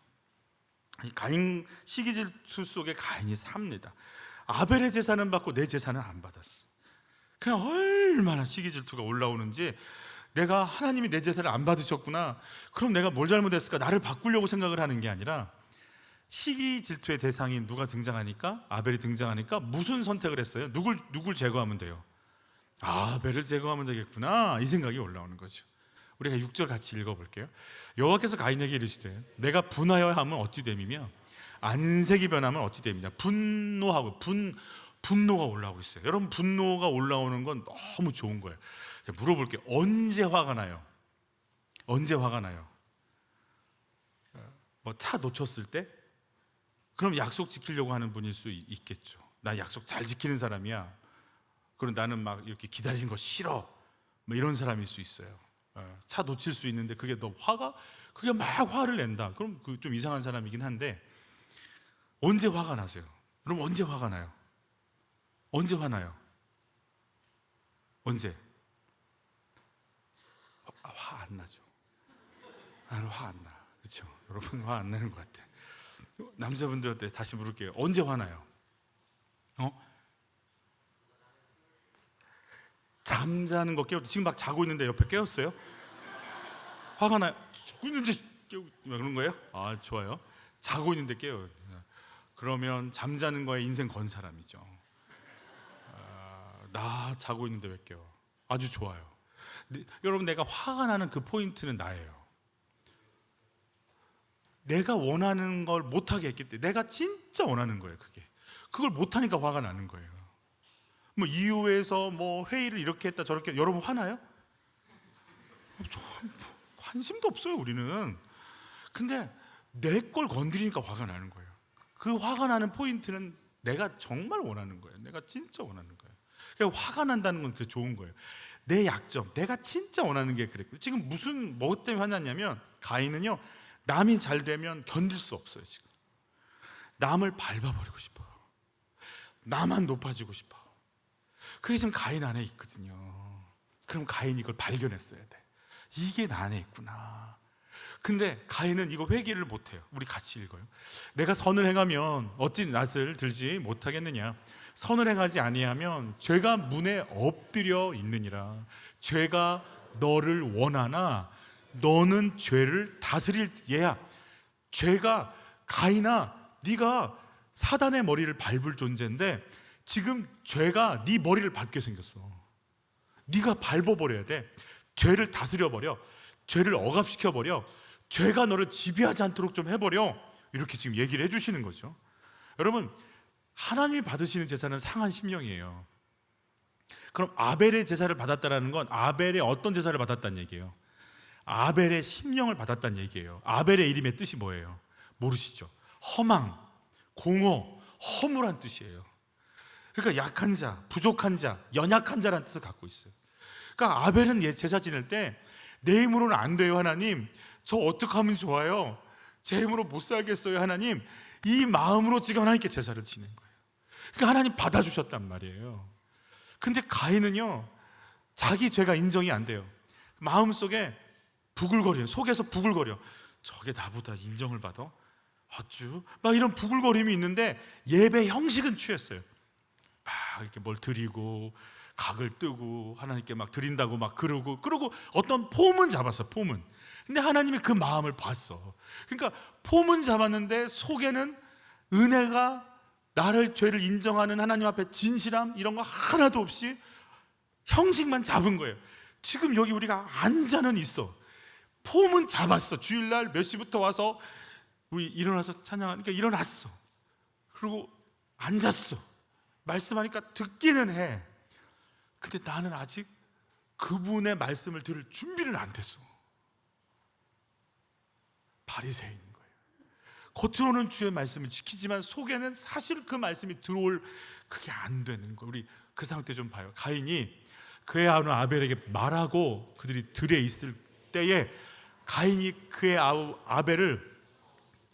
가인, 시기 질투 속에 가인이 삽니다. 아벨의 제사는 받고 내 제사는 안 받았어. 그냥 얼마나 시기 질투가 올라오는지, 내가 하나님이 내 제사를 안 받으셨구나, 그럼 내가 뭘 잘못했을까, 나를 바꾸려고 생각을 하는 게 아니라 시기 질투의 대상인 누가 등장하니까, 아벨이 등장하니까 무슨 선택을 했어요? 누굴 제거하면 돼요? 아벨을 제거하면 되겠구나, 이 생각이 올라오는 거죠. 우리가 6절 같이 읽어볼게요. 여호와께서 가인에게 이르시되 내가 분하여 하면 어찌 됨이며 안색이 변하면 어찌 됨이냐. 분노하고 분노가 올라오고 있어요. 여러분, 분노가 올라오는 건 너무 좋은 거예요. 물어볼게요. 언제 화가 나요? 언제 화가 나요? 뭐 차 놓쳤을 때? 그럼 약속 지키려고 하는 분일 수 있겠죠. 나 약속 잘 지키는 사람이야. 그럼 나는 막 이렇게 기다리는 거 싫어, 뭐 이런 사람일 수 있어요. 차 놓칠 수 있는데 그게 그게 막 화를 낸다. 그럼 그 좀 이상한 사람이긴 한데, 언제 화가 나세요? 여러분, 언제 화가 나요? 언제 화나요? 언제? 화 안 나죠. 나는 화 안 나. 그렇죠? 여러분, 화 안 나는 것 같아. 남자분들한테 다시 물을게요. 언제 화나요? 잠자는 거 깨웠. 지금 막 자고 있는데 옆에 깨웠어요? 화가 나요? 그런 거예요? 아, 좋아요. 자고 있는데 깨워요. 그러면 잠자는 거에 인생 건 사람이죠. 나 자고 있는데 왜 깨워? 아주 좋아요. 여러분, 내가 화가 나는 그 포인트는 나예요. 내가 원하는 걸 못하게 했기 때문에. 내가 진짜 원하는 거예요. 그걸 못하니까 화가 나는 거예요. 뭐 이유에서 뭐 회의를 이렇게 했다 저렇게. 여러분, 화나요? 관심도 없어요, 우리는. 근데 내 걸 건드리니까 화가 나는 거예요. 그 화가 나는 포인트는 내가 정말 원하는 거예요. 내가 진짜 원하는 거예요. 그러니까 화가 난다는 건 그게 좋은 거예요. 내 약점, 내가 진짜 원하는 게 그랬고. 지금 뭐 때문에 화났냐면, 가인은요, 남이 잘 되면 견딜 수 없어요. 지금 남을 밟아버리고 싶어요. 나만 높아지고 싶어. 그게 지금 가인 안에 있거든요. 그럼 가인이 이걸 발견했어야 돼. 이게 나 안에 있구나. 근데 가인은 이거 회개를 못해요. 우리 같이 읽어요. 내가 선을 행하면 어찌 낯을 들지 못하겠느냐. 선을 행하지 아니하면 죄가 문에 엎드려 있느니라. 죄가 너를 원하나 너는 죄를 다스릴 얘야. 죄가 가인아, 네가 사단의 머리를 밟을 존재인데 지금 죄가 네 머리를 밟게 생겼어. 네가 밟아버려야 돼. 죄를 다스려버려. 죄를 억압시켜버려. 죄가 너를 지배하지 않도록 좀 해버려. 이렇게 지금 얘기를 해주시는 거죠. 여러분, 하나님이 받으시는 제사는 상한 심령이에요. 그럼 아벨의 제사를 받았다는 건 아벨의 어떤 제사를 받았다는 얘기예요? 아벨의 심령을 받았다는 얘기예요. 아벨의 이름의 뜻이 뭐예요? 모르시죠? 허망, 공허, 허물한 뜻이에요. 그러니까 약한 자, 부족한 자, 연약한 자라는 뜻을 갖고 있어요. 그러니까 아벨은 제사 지낼 때 내 힘으로는 안 돼요 하나님, 저 어떻게 하면 좋아요? 제 힘으로 못 살겠어요 하나님, 이 마음으로 지금 하나님께 제사를 지낸 거예요. 그러니까 하나님 받아주셨단 말이에요. 근데 가인은요, 자기 죄가 인정이 안 돼요. 마음속에 부글거려요. 속에서 부글거려. 저게 나보다 인정을 받아? 아주 막 이런 부글거림이 있는데 예배 형식은 취했어요. 막 이렇게 뭘 드리고 각을 뜨고 하나님께 막 드린다고 막 그러고 어떤 폼은 잡았어, 폼은. 근데 하나님이 그 마음을 봤어. 그러니까 폼은 잡았는데 속에는 은혜가, 나를 죄를 인정하는 하나님 앞에 진실함 이런 거 하나도 없이 형식만 잡은 거예요. 지금 여기 우리가 앉아는 있어. 폼은 잡았어. 주일날 몇 시부터 와서 우리 일어나서 찬양하니까 일어났어. 그리고 앉았어. 말씀하니까 듣기는 해. 근데 나는 아직 그분의 말씀을 들을 준비를 안 됐어. 바리새인인 거예요. 겉으로는 주의 말씀을 지키지만 속에는 사실 그 말씀이 들어올 그게 안 되는 거예요. 우리 그 상태 좀 봐요. 가인이 그의 아우 아벨에게 말하고 그들이 들에 있을 때에 가인이 그의 아우 아벨을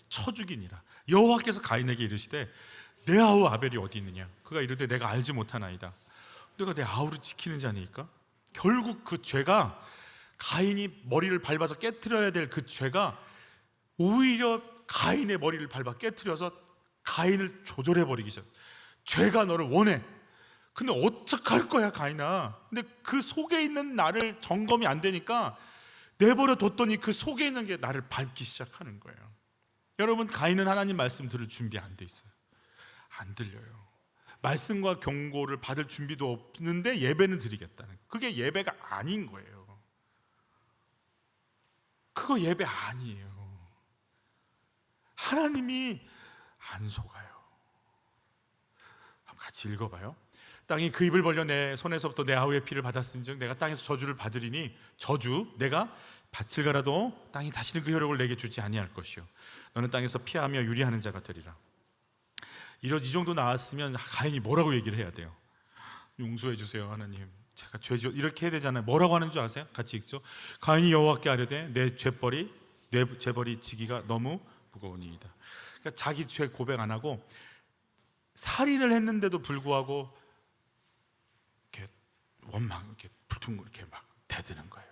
쳐 죽이니라. 여호와께서 가인에게 이르시되 내 아우 아벨이 어디 있느냐? 그가 이르되 내가 알지 못하나이다. 내가 내 아우를 지키는 자니까. 결국 그 죄가, 가인이 머리를 밟아서 깨트려야 될 그 죄가 오히려 가인의 머리를 밟아 깨트려서 가인을 조절해버리기 시작. 죄가 너를 원해. 근데 어떡할 거야 가인아. 근데 그 속에 있는 나를 점검이 안 되니까 내버려 뒀더니 그 속에 있는 게 나를 밟기 시작하는 거예요. 여러분, 가인은 하나님 말씀 들을 준비 안 돼 있어요. 안 들려요. 말씀과 경고를 받을 준비도 없는데 예배는 드리겠다는, 그게 예배가 아닌 거예요. 그거 예배 아니에요. 하나님이 안 속아요. 한번 같이 읽어봐요. 땅이 그 입을 벌려 내 손에서부터 내 아우의 피를 받았은즉 내가 땅에서 저주를 받으리니 저주, 내가 밭을 갈아도 땅이 다시는 그 효력을 내게 주지 아니할 것이요 너는 땅에서 피하며 유리하는 자가 되리라. 이 정도 나왔으면 가인이 뭐라고 얘기를 해야 돼요? 용서해 주세요 하나님, 제가 죄죠, 이렇게 해야 되잖아요. 뭐라고 하는 줄 아세요? 같이 읽죠. 가인이 여호와께 아뢰되 내 죄벌이 지기가 너무 무거우니이다. 그러니까 자기 죄 고백 안 하고 살인을 했는데도 불구하고 이렇게 원망, 이렇게 불퉁 이렇게 막 대드는 거예요.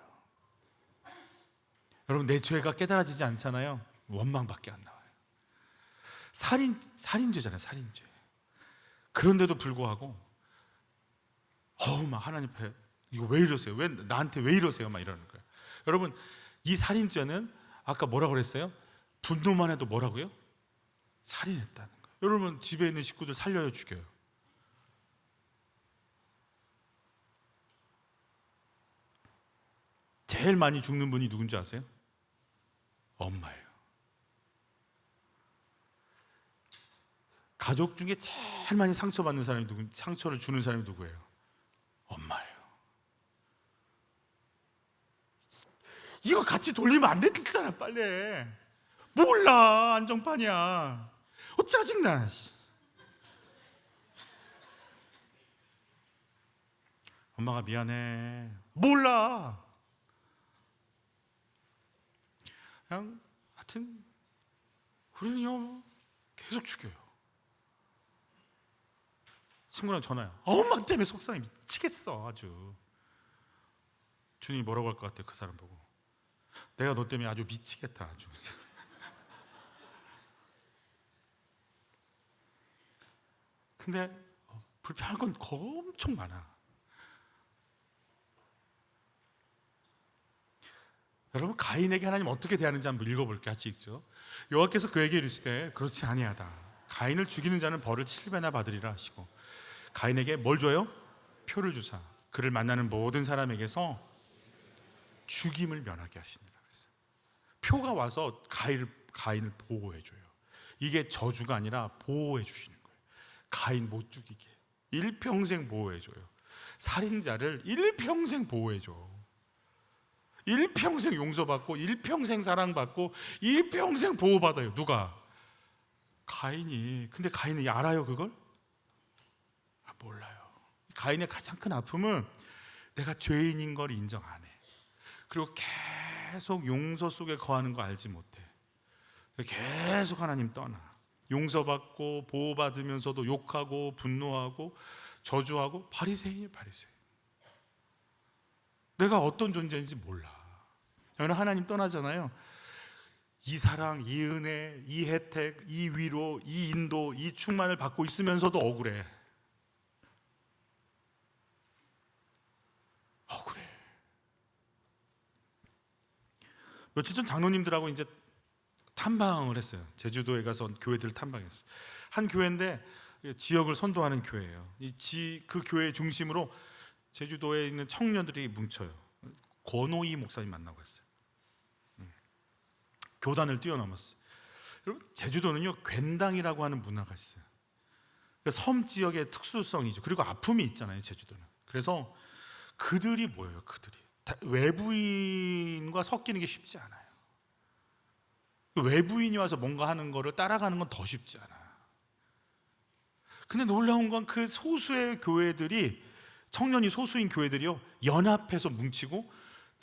여러분, 내 죄가 깨달아지지 않잖아요. 원망밖에 안 나와요. 살인죄잖아요, 살인죄. 그런데도 불구하고 막 하나님 앞에 이거 왜 이러세요? 왜 나한테 왜 이러세요? 막 이러는 거예요. 여러분, 이 살인죄는 아까 뭐라고 그랬어요? 분노만 해도 뭐라고요? 살인했다는 거예요. 여러분, 집에 있는 식구들 살려요, 죽여요? 제일 많이 죽는 분이 누군지 아세요? 엄마예요. 가족 중에 제일 많이 상처받는 사람이 상처를 주는 사람이 누구예요? 엄마예요. 이거 같이 돌리면 안 됐잖아, 빨리. 몰라, 안정판이야. 짜증나. 엄마가 미안해. 몰라. 그냥 하여튼 우리는요 계속 죽여요. 친구랑 전화요. 엄마 때문에 속상해 미치겠어 아주. 주님이 뭐라고 할 것 같아요? 그 사람 보고 내가 너 때문에 아주 미치겠다 아주. 근데 불편한 건 엄청 많아. 여러분, 가인에게 하나님 어떻게 대하는지 한번 읽어볼게요. 같이 읽죠. 여호와께서 그에게 이르시되 그렇지 아니하다. 가인을 죽이는 자는 벌을 7배나 받으리라 하시고 가인에게 뭘 줘요? 표를 주사 그를 만나는 모든 사람에게서 죽임을 면하게 하시니라 그랬어요. 표가 와서 가인을 보호해줘요. 이게 저주가 아니라 보호해 주시는 거예요. 가인 못 죽이게 일평생 보호해줘요. 살인자를 일평생 보호해줘. 일평생 용서받고 일평생 사랑받고 일평생 보호받아요. 누가? 가인이. 근데 가인이 알아요 그걸? 몰라요. 가인의 가장 큰 아픔은 내가 죄인인 걸 인정 안 해. 그리고 계속 용서 속에 거하는 거 알지 못해. 계속 하나님 떠나. 용서받고 보호받으면서도 욕하고 분노하고 저주하고 바리새인이에요. 바리새인. 내가 어떤 존재인지 몰라. 여러분, 하나님 떠나잖아요. 이 사랑, 이 은혜, 이 혜택, 이 위로, 이 인도, 이 충만을 받고 있으면서도 억울해. 억울해. 며칠 전 장로님들하고 이제 탐방을 했어요. 제주도에 가서 교회들 탐방했어요. 한 교회인데 지역을 선도하는 교회예요. 그 교회 중심으로 제주도에 있는 청년들이 뭉쳐요. 권오희 목사님 만나고 했어요. 교단을 뛰어넘었어요. 여러분, 제주도는요 괜당이라고 하는 문화가 있어요. 그러니까 섬 지역의 특수성이죠. 그리고 아픔이 있잖아요 제주도는. 그래서 그들이 뭐예요? 그들이 외부인과 섞이는 게 쉽지 않아요. 외부인이 와서 뭔가 하는 거를 따라가는 건 더 쉽지 않아요. 근데 놀라운 건 그 소수의 교회들이, 청년이 소수인 교회들이요 연합해서 뭉치고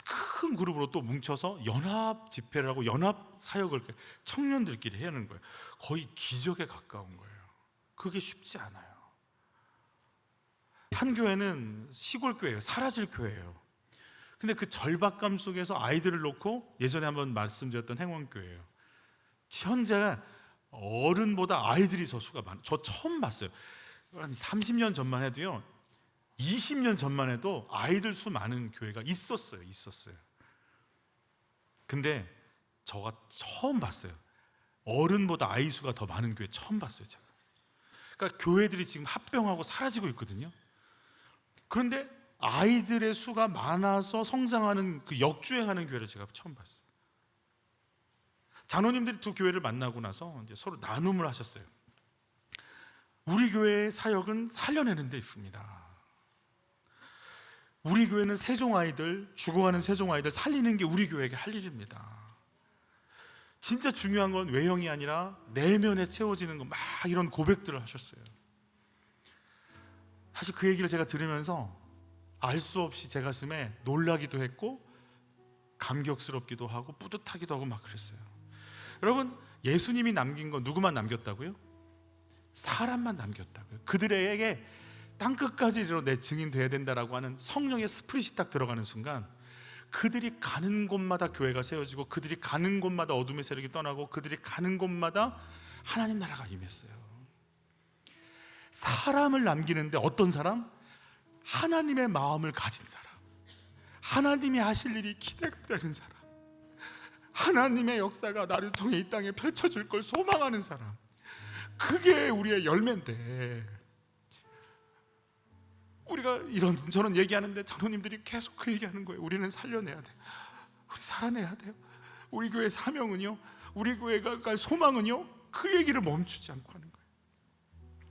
큰 그룹으로 또 뭉쳐서 연합 집회를 하고 연합 사역을 청년들끼리 해야 하는 거예요. 거의 기적에 가까운 거예요. 그게 쉽지 않아요. 한 교회는 시골 교회예요. 사라질 교회예요. 근데 그 절박감 속에서 아이들을 놓고, 예전에 한번 말씀드렸던 행원교회예요. 현재 어른보다 아이들이 더 수가 많아요. 저 처음 봤어요. 한 30년 전만 해도요 20년 전만 해도 아이들 수 많은 교회가 있었어요. 근데 저가 처음 봤어요. 어른보다 아이 수가 더 많은 교회 처음 봤어요 제가. 그러니까 교회들이 지금 합병하고 사라지고 있거든요. 그런데 아이들의 수가 많아서 성장하는 그 역주행하는 교회를 제가 처음 봤어요. 장로님들이 두 교회를 만나고 나서 이제 서로 나눔을 하셨어요. 우리 교회의 사역은 살려내는 데 있습니다. 우리 교회는 세종 아이들, 죽어가는 세종 아이들 살리는 게 우리 교회에게 할 일입니다. 진짜 중요한 건 외형이 아니라 내면에 채워지는 거, 막 이런 고백들을 하셨어요. 사실 그 얘기를 제가 들으면서 알 수 없이 제 가슴에 놀라기도 했고 감격스럽기도 하고 뿌듯하기도 하고 막 그랬어요. 여러분, 예수님이 남긴 건 누구만 남겼다고요? 사람만 남겼다고요. 그들에게 땅끝까지 이르러 내 증인 돼야 된다라고 하는 성령의 스프릿이 딱 들어가는 순간 그들이 가는 곳마다 교회가 세워지고 그들이 가는 곳마다 어둠의 세력이 떠나고 그들이 가는 곳마다 하나님 나라가 임했어요. 사람을 남기는데 어떤 사람? 하나님의 마음을 가진 사람, 하나님이 하실 일이 기대가 되는 사람, 하나님의 역사가 나를 통해 이 땅에 펼쳐질 걸 소망하는 사람, 그게 우리의 열매인데 우리가 이런저런 얘기하는데 장로님들이 계속 그 얘기하는 거예요. 우리는 살려내야 돼. 우리 살아내야 돼요. 우리 교회의 사명은요, 우리 교회가 갈 소망은요, 그 얘기를 멈추지 않고 하는 거예요.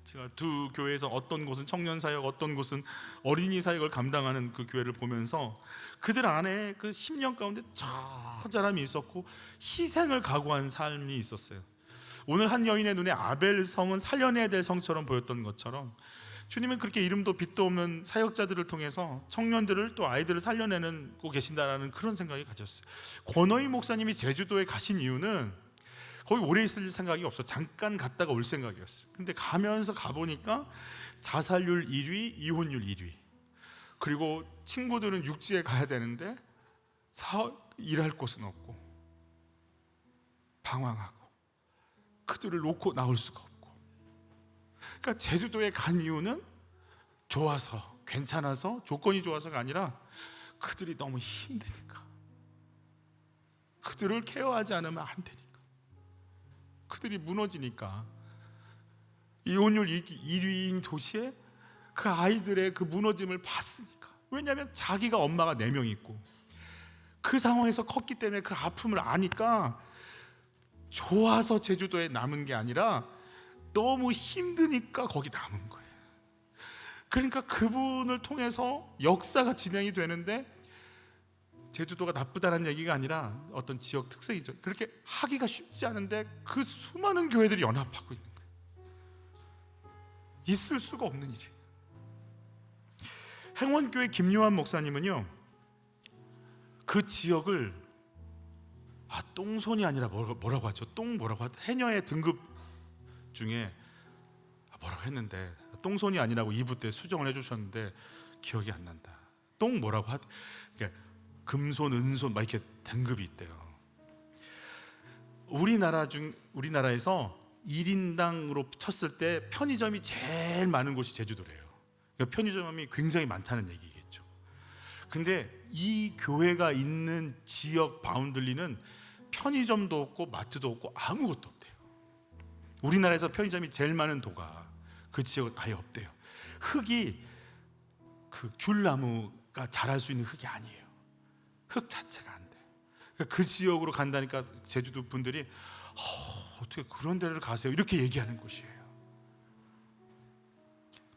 제가 두 교회에서 어떤 곳은 청년 사역, 어떤 곳은 어린이 사역을 감당하는 그 교회를 보면서 그들 안에 그 10년 가운데 처절함이 있었고 희생을 각오한 삶이 있었어요. 오늘 한 여인의 눈에 아벨 성은 살려내야 될 성처럼 보였던 것처럼 주님은 그렇게 이름도 빛도 없는 사역자들을 통해서 청년들을 또 아이들을 살려내고 계신다라는 그런 생각이 가졌어요. 권오희 목사님이 제주도에 가신 이유는 거기 오래 있을 생각이 없어. 잠깐 갔다가 올 생각이었어요. 근데 가보니까 자살률 1위, 이혼율 1위. 그리고 친구들은 육지에 가야 되는데 일할 곳은 없고 방황하고 그들을 놓고 나올 수가 없고. 그러니까 제주도에 간 이유는 좋아서, 괜찮아서, 조건이 좋아서가 아니라 그들이 너무 힘드니까, 그들을 케어하지 않으면 안 되니까, 그들이 무너지니까. 이혼율 1위인 도시에 그 아이들의 그 무너짐을 봤으니까. 왜냐하면 자기가 엄마가 4명 있고 그 상황에서 컸기 때문에 그 아픔을 아니까 좋아서 제주도에 남은 게 아니라 너무 힘드니까 거기 남은 거예요. 그러니까 그분을 통해서 역사가 진행이 되는데, 제주도가 나쁘다는 얘기가 아니라 어떤 지역 특색이죠. 그렇게 하기가 쉽지 않은데 그 수많은 교회들이 연합하고 있는 거예요. 있을 수가 없는 일이에요. 행원교회 김요한 목사님은요, 그 지역을 똥손이 아니라 뭐라고 하죠? 뭐라고 하죠? 해녀의 등급 중에 뭐라고 했는데, 똥손이 아니라고 2부 때 수정을 해주셨는데 기억이 안 난다. 뭐라고 그러니까 금손, 은손 막 이렇게 등급이 있대요. 우리나라에서 1인당으로 쳤을 때 편의점이 제일 많은 곳이 제주도래요. 그러니까 편의점이 굉장히 많다는 얘기겠죠. 근데 이 교회가 있는 지역 바운들리는 편의점도 없고 마트도 없고 아무것도 없대요. 우리나라에서 편의점이 제일 많은 도가 그 지역은 아예 없대요. 흙이 그 귤나무가 자랄 수 있는 흙이 아니에요. 흙 자체가 안 돼. 그러니까 그 지역으로 간다니까 제주도 분들이 어떻게 그런 데를 가세요? 이렇게 얘기하는 곳이에요.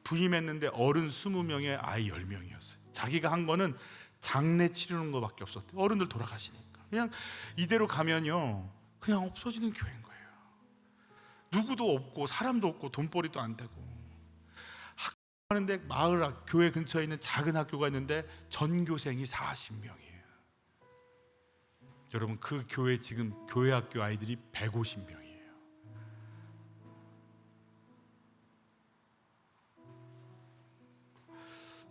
부임했는데 어른 20명에 아이 10명이었어요. 자기가 한 거는 장례 치르는 거밖에 없었대요. 어른들 돌아가시니까. 그냥 이대로 가면요, 그냥 없어지는 교회인 거예요. 누구도 없고 사람도 없고 돈벌이도 안 되고. 학교하는데 교회 근처에 있는 작은 학교가 있는데 전교생이 40명이에요. 여러분, 그 교회 지금 교회 학교 아이들이 150명이에요.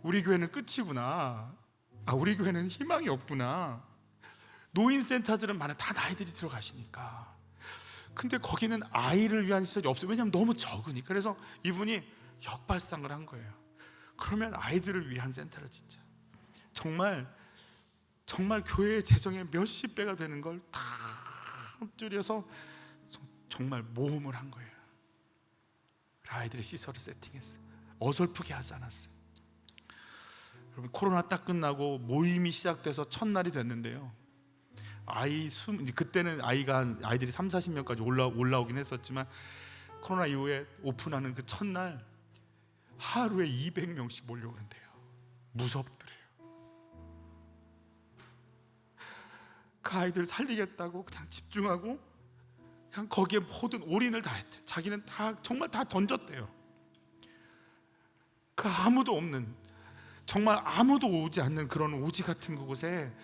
우리 교회는 끝이구나. 우리 교회는 희망이 없구나. 노인센터들은 다 나이들이 들어가시니까. 근데 거기는 아이를 위한 시설이 없어요. 왜냐하면 너무 적으니까. 그래서 이분이 역발상을 한 거예요. 그러면 아이들을 위한 센터를 진짜 정말 교회의 재정의 몇십 배가 되는 걸 다 줄여서 정말 모험을 한 거예요. 아이들의 시설을 세팅했어요. 어설프게 하지 않았어요. 여러분, 코로나 딱 끝나고 모임이 시작돼서 첫날이 됐는데요, 그때는 아이들이 3, 40명까지 올라오긴 했었지만, 코로나 이후에 오픈하는 그 첫날 하루에 200명씩 몰려오는데요. 무섭더래요. 그 아이들 살리겠다고 그냥 집중하고 그냥 거기에 모든 올인을 다 했대. 자기는 정말 다 던졌대요. 그 아무도 없는, 정말 아무도 오지 않는 그런 오지 같은 그곳에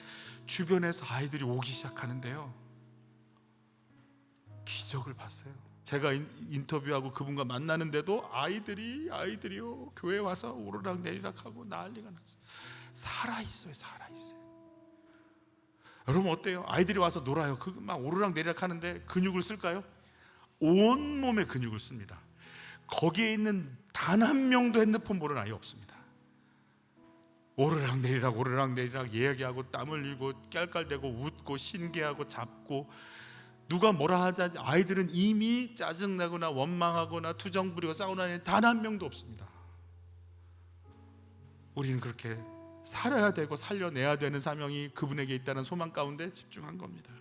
주변에서 아이들이 오기 시작하는데요, 기적을 봤어요. 제가 인터뷰하고 그분과 만나는데도 아이들이요 교회에 와서 오르락 내리락 하고 난리가 났어요. 살아있어요. 여러분 어때요? 아이들이 와서 놀아요. 막 오르락 내리락 하는데 근육을 쓸까요? 온몸에 근육을 씁니다. 거기에 있는 단 한 명도 핸드폰 보는 아이 없습니다. 오르락 내리락 얘기하고 땀 흘리고 깔깔대고 웃고 신기하고 잡고, 누가 뭐라 하자 아이들은 이미 짜증나거나 원망하거나 투정 부리고 싸우는 아이는 단 한 명도 없습니다. 우리는 그렇게 살아야 되고 살려내야 되는 사명이 그분에게 있다는 소망 가운데 집중한 겁니다.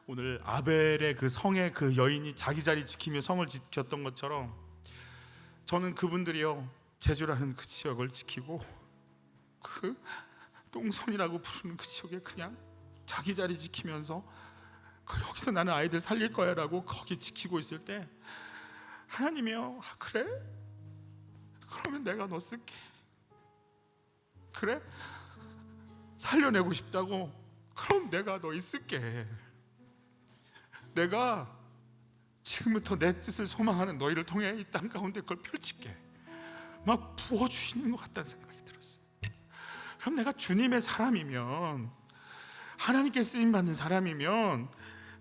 오늘 아벨의 그 성의 그 여인이 자기 자리 지키며 성을 지켰던 것처럼, 저는 그분들이요 제주라는 그 지역을 지키고 그 똥손이라고 부르는 그 지역에 그냥 자기 자리 지키면서 여기서 나는 아이들 살릴 거야 라고 거기 지키고 있을 때, 하나님이요, 그래? 그러면 내가 너 쓸게. 그래? 살려내고 싶다고? 그럼 내가 너 있을게. 내가 지금부터 내 뜻을 소망하는 너희를 통해 이 땅 가운데 그걸 펼칠게. 막 부어주시는 것 같다는 생각이 들었어요. 그럼 내가 주님의 사람이면, 하나님께 쓰임받는 사람이면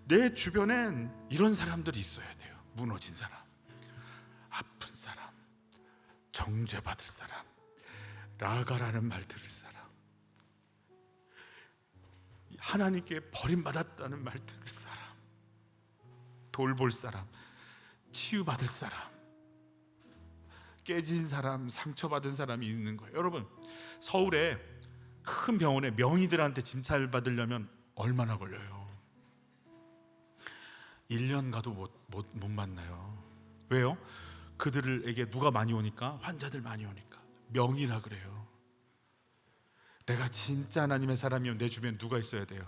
내 주변엔 이런 사람들이 있어야 돼요. 무너진 사람, 아픈 사람, 정죄받을 사람, 라가라는 말 들을 사람, 하나님께 버림받았다는 말 들을 사람, 돌볼 사람, 치유받을 사람, 깨진 사람, 상처받은 사람이 있는 거예요. 여러분, 서울에 큰 병원에 명의들한테 진찰 받으려면 얼마나 걸려요? 1년 가도 못 만나요. 왜요? 그들에게 누가 많이 오니까? 환자들 많이 오니까. 명의라 그래요. 내가 진짜 하나님의 사람이면 내 주변에 누가 있어야 돼요?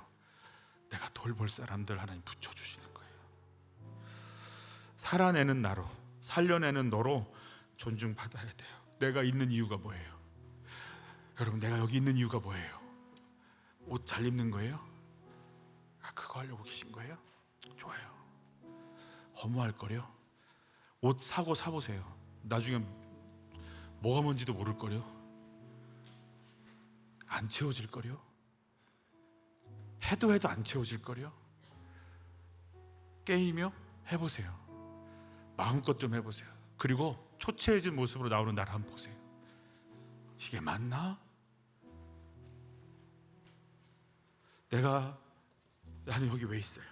내가 돌볼 사람들 하나님 붙여주시는 거예요. 살아내는 나로, 살려내는 너로 존중받아야 돼요. 내가 있는 이유가 뭐예요? 여러분, 내가 여기 있는 이유가 뭐예요? 옷 잘 입는 거예요? 그거 하려고 계신 거예요? 좋아요. 허무할 거요? 옷 사보세요. 나중에 뭐가 뭔지도 모를 거요? 안 채워질 거요? 해도 안 채워질 거요? 게임이요? 해보세요. 마음껏 좀 해보세요. 그리고 초췌해진 모습으로 나오는 나를 한번 보세요. 이게 맞나? 나는 여기 왜 있어요?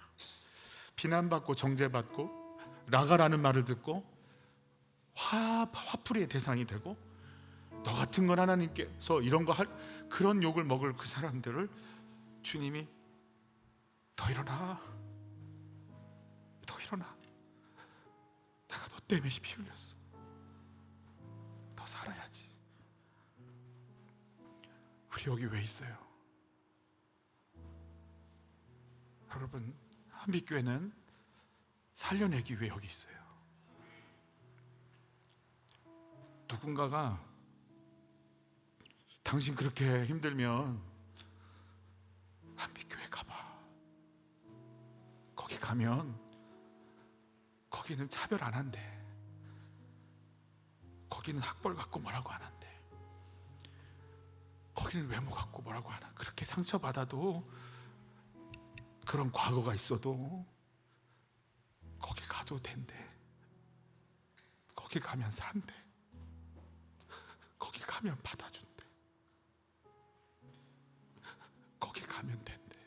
비난받고 정죄받고 라가라는 말을 듣고 화풀이의 대상이 되고, 너 같은 건 하나님께서 이런 거 할, 그런 욕을 먹을 그 사람들을 주님이 더 일어나, 내가 너 때문에 피 흘렸어, 더 살아야지. 우리 여기 왜 있어요? 여러분, 한빛교회는 살려내기 위해 여기 있어요. 누군가가 당신 그렇게 힘들면 한빛교회 가봐. 거기 가면 거기는 차별 안 한대. 거기는 학벌 갖고 뭐라고 안 한대. 거기는 외모 갖고 뭐라고 안 한대. 그렇게 상처받아도, 그런 과거가 있어도 거기 가도 된대. 거기 가면 산대. 거기 가면 받아준대. 거기 가면 된대.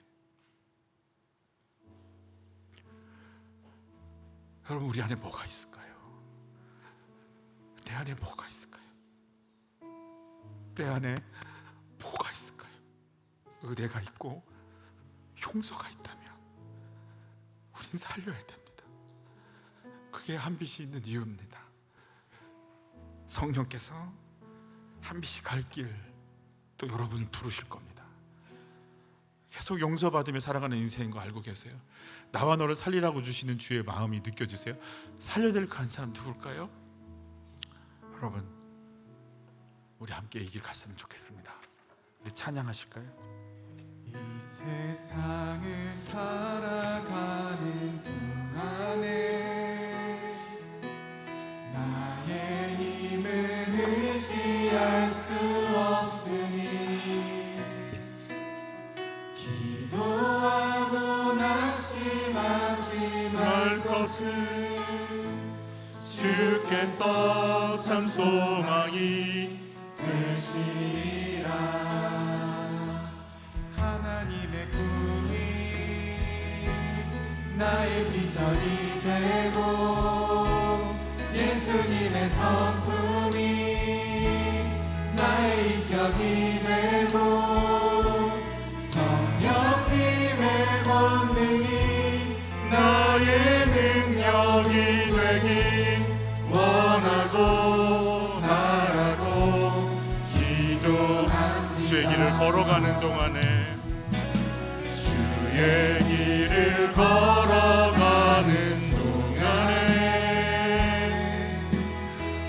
여러분, 우리 안에 뭐가 있을까요? 내 안에 뭐가 있을까요? 내 안에 뭐가 있을까요? 은혜가 있고 용서가 있다면 우린 살려야 됩니다. 그게 한빛이 있는 이유입니다. 성령께서 한빛이 갈 길 또 여러분을 부르실 겁니다. 계속 용서받으며 살아가는 인생인 거 알고 계세요? 나와 너를 살리라고 주시는 주의 마음이 느껴지세요? 살려야 될 그 한 사람 누굴까요? 여러분, 우리 함께 이 길 갔으면 좋겠습니다. 우리 찬양하실까요? 이 세상을 살아가는 동안에 나의 힘을 의지할 수 없으니 기도하고 낙심하지 말 것을 주께서 참 소망이 되시리라. 하나님의 꿈이 나의 비전이 되고 예수님의 성품이 나의 인격이 되고 성령 힘의 권능이 나의 능력이 되길 원하고 바라고 기도합니다. 주의 길을 걸어가는 동안에, 주의 길을 걸어가는 동안에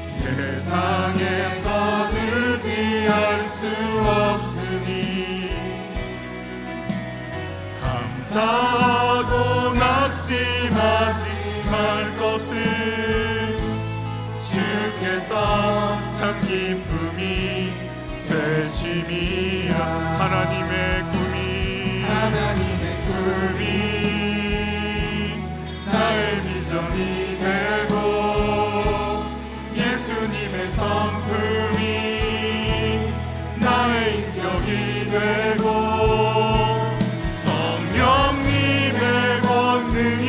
세상에 더 의지할 수 없으니 감사하고 낙심하지 말 것을 주께서 참 기쁨이 되심이라. 나의 비전이 되고 예수님의 성품이 나의 인격이 되고 성령님의 권능이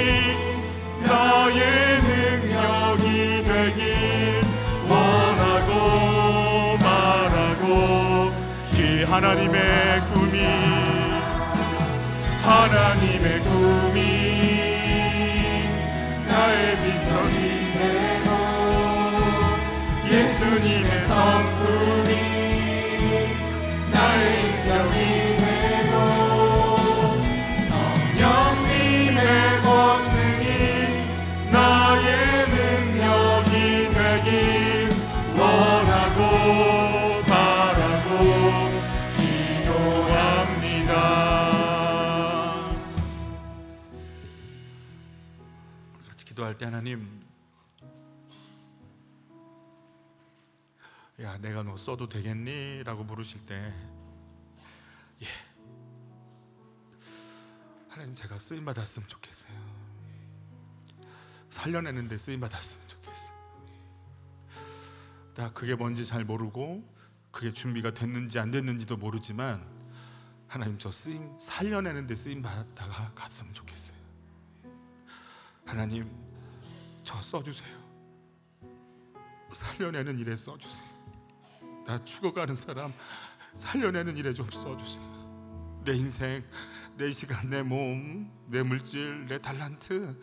나의 능력이 되길 원하고 바라고 이 하나님의 꿈이 나의 비전이 되고 예수님의 성품이 나의 인격이 되고 성령님의 권능이 나의 능력이 되길 원하고 바라고 기도합니다. 같이 기도할 때 하나님, 야 내가 너 써도 되겠니? 라고 물으실 때 예, 하나님 제가 쓰임받았으면 좋겠어요. 살려내는데 쓰임받았으면 좋겠어요. 나 그게 뭔지 잘 모르고 그게 준비가 됐는지 안 됐는지도 모르지만 하나님 저 쓰임 살려내는데 쓰임받았다가 갔으면 좋겠어요. 하나님 저 써주세요. 살려내는 일에 써주세요. 나 죽어가는 사람 살려내는 일에 좀 써주세요. 내 인생, 내 시간, 내 몸, 내 물질, 내 달란트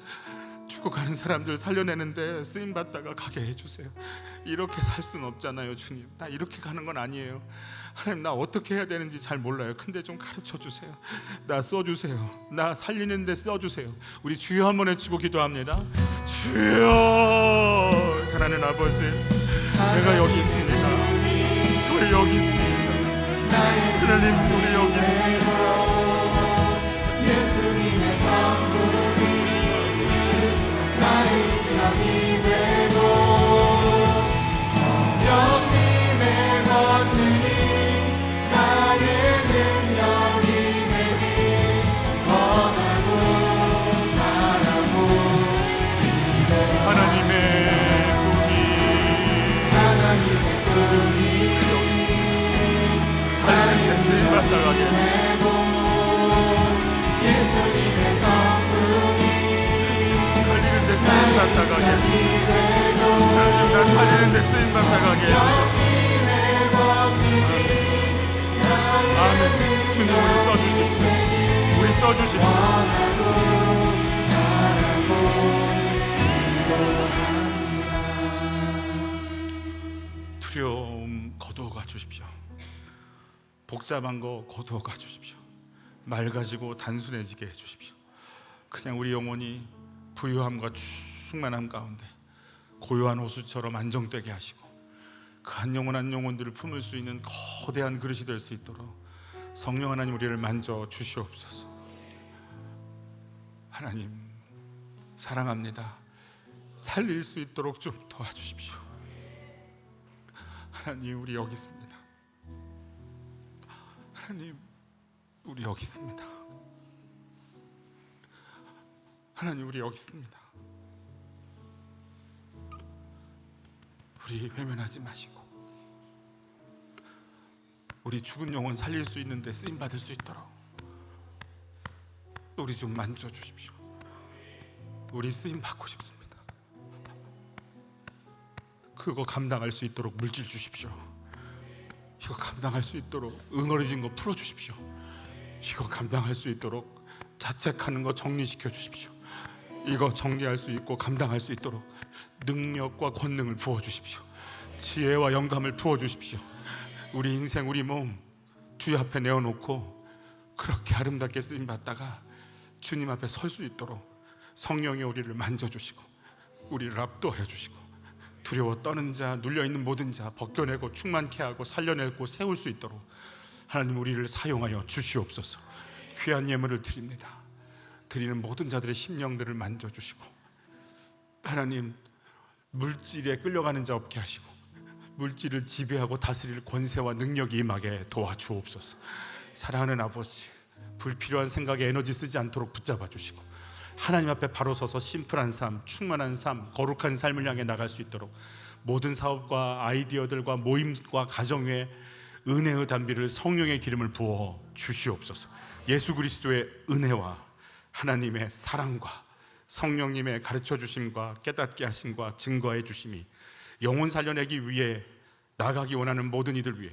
죽어가는 사람들 살려내는데 쓰임받다가 가게 해주세요. 이렇게 살 수는 없잖아요. 주님, 나 이렇게 가는 건 아니에요. 하나님 나 어떻게 해야 되는지 잘 몰라요. 근데 좀 가르쳐주세요. 나 써주세요. 나 살리는데 써주세요. 우리 주여 한번 외치고 기도합니다. 주여, 사랑하는 아버지, 내가 여기 있습니다. 우리 여기 있습니다. 하나님 우리 여기 있습니다. 예수님의 성품이 나의 인격이 되고 성령님의 권능이 나의 능력이 되길 원하고 바라고 하나님의 꿈이 살리는데 쓰임받다가 하게 해주시고 예수님의 성품이 살리는데 쓰임받다가 하게 해주시고 하나님 나 살리는데 쓰임받다가 하게 해주시고 아멘. 주님 우리 써주십시오. 우리 써주십시오. 두려움 거두어가 주십시오. 복잡한 거 거두어가 주십시오. 맑아지고 단순해지게 해주십시오. 그냥 우리 영혼이 부유함과 충만함 가운데 고요한 호수처럼 안정되게 하시고 그 한 영혼 한 영혼들을 품을 수 있는 거대한 그릇이 될 수 있도록 성령 하나님 우리를 만져 주시옵소서. 하나님 사랑합니다. 살릴 수 있도록 좀 도와주십시오. 하나님 우리 여기 있습니다. 하나님 우리 여기 있습니다. 하나님 우리 여기 있습니다. 우리 외면하지 마시고 우리 죽은 영혼 살릴 수 있는데 쓰임받을 수 있도록 우리 좀 만져주십시오. 우리 쓰임받고 싶습니다. 그거 감당할 수 있도록 물질 주십시오. 이거 감당할 수 있도록 응어리진 거 풀어주십시오. 이거 감당할 수 있도록 자책하는 거 정리시켜 주십시오. 이거 정리할 수 있고 감당할 수 있도록 능력과 권능을 부어주십시오. 지혜와 영감을 부어주십시오. 우리 인생 우리 몸 주의 앞에 내어놓고 그렇게 아름답게 쓰임받다가 주님 앞에 설 수 있도록 성령이 우리를 만져주시고 우리를 압도해 주시고 두려워 떠는 자 눌려있는 모든 자 벗겨내고 충만케 하고 살려내고 세울 수 있도록 하나님 우리를 사용하여 주시옵소서. 귀한 예물을 드립니다. 드리는 모든 자들의 심령들을 만져주시고 하나님 물질에 끌려가는 자 없게 하시고 물질을 지배하고 다스릴 권세와 능력이 임하게 도와주옵소서. 사랑하는 아버지, 불필요한 생각에 에너지 쓰지 않도록 붙잡아 주시고 하나님 앞에 바로 서서 심플한 삶, 충만한 삶, 거룩한 삶을 향해 나갈 수 있도록 모든 사업과 아이디어들과 모임과 가정 위에 은혜의 단비를 성령의 기름을 부어 주시옵소서. 예수 그리스도의 은혜와 하나님의 사랑과 성령님의 가르쳐 주심과 깨닫게 하심과 증거해 주심이 영혼 살려내기 위해 나가기 원하는 모든 이들 위해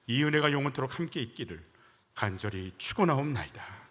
이 은혜가 영원토록 함께 있기를 간절히 축원하옵나이다.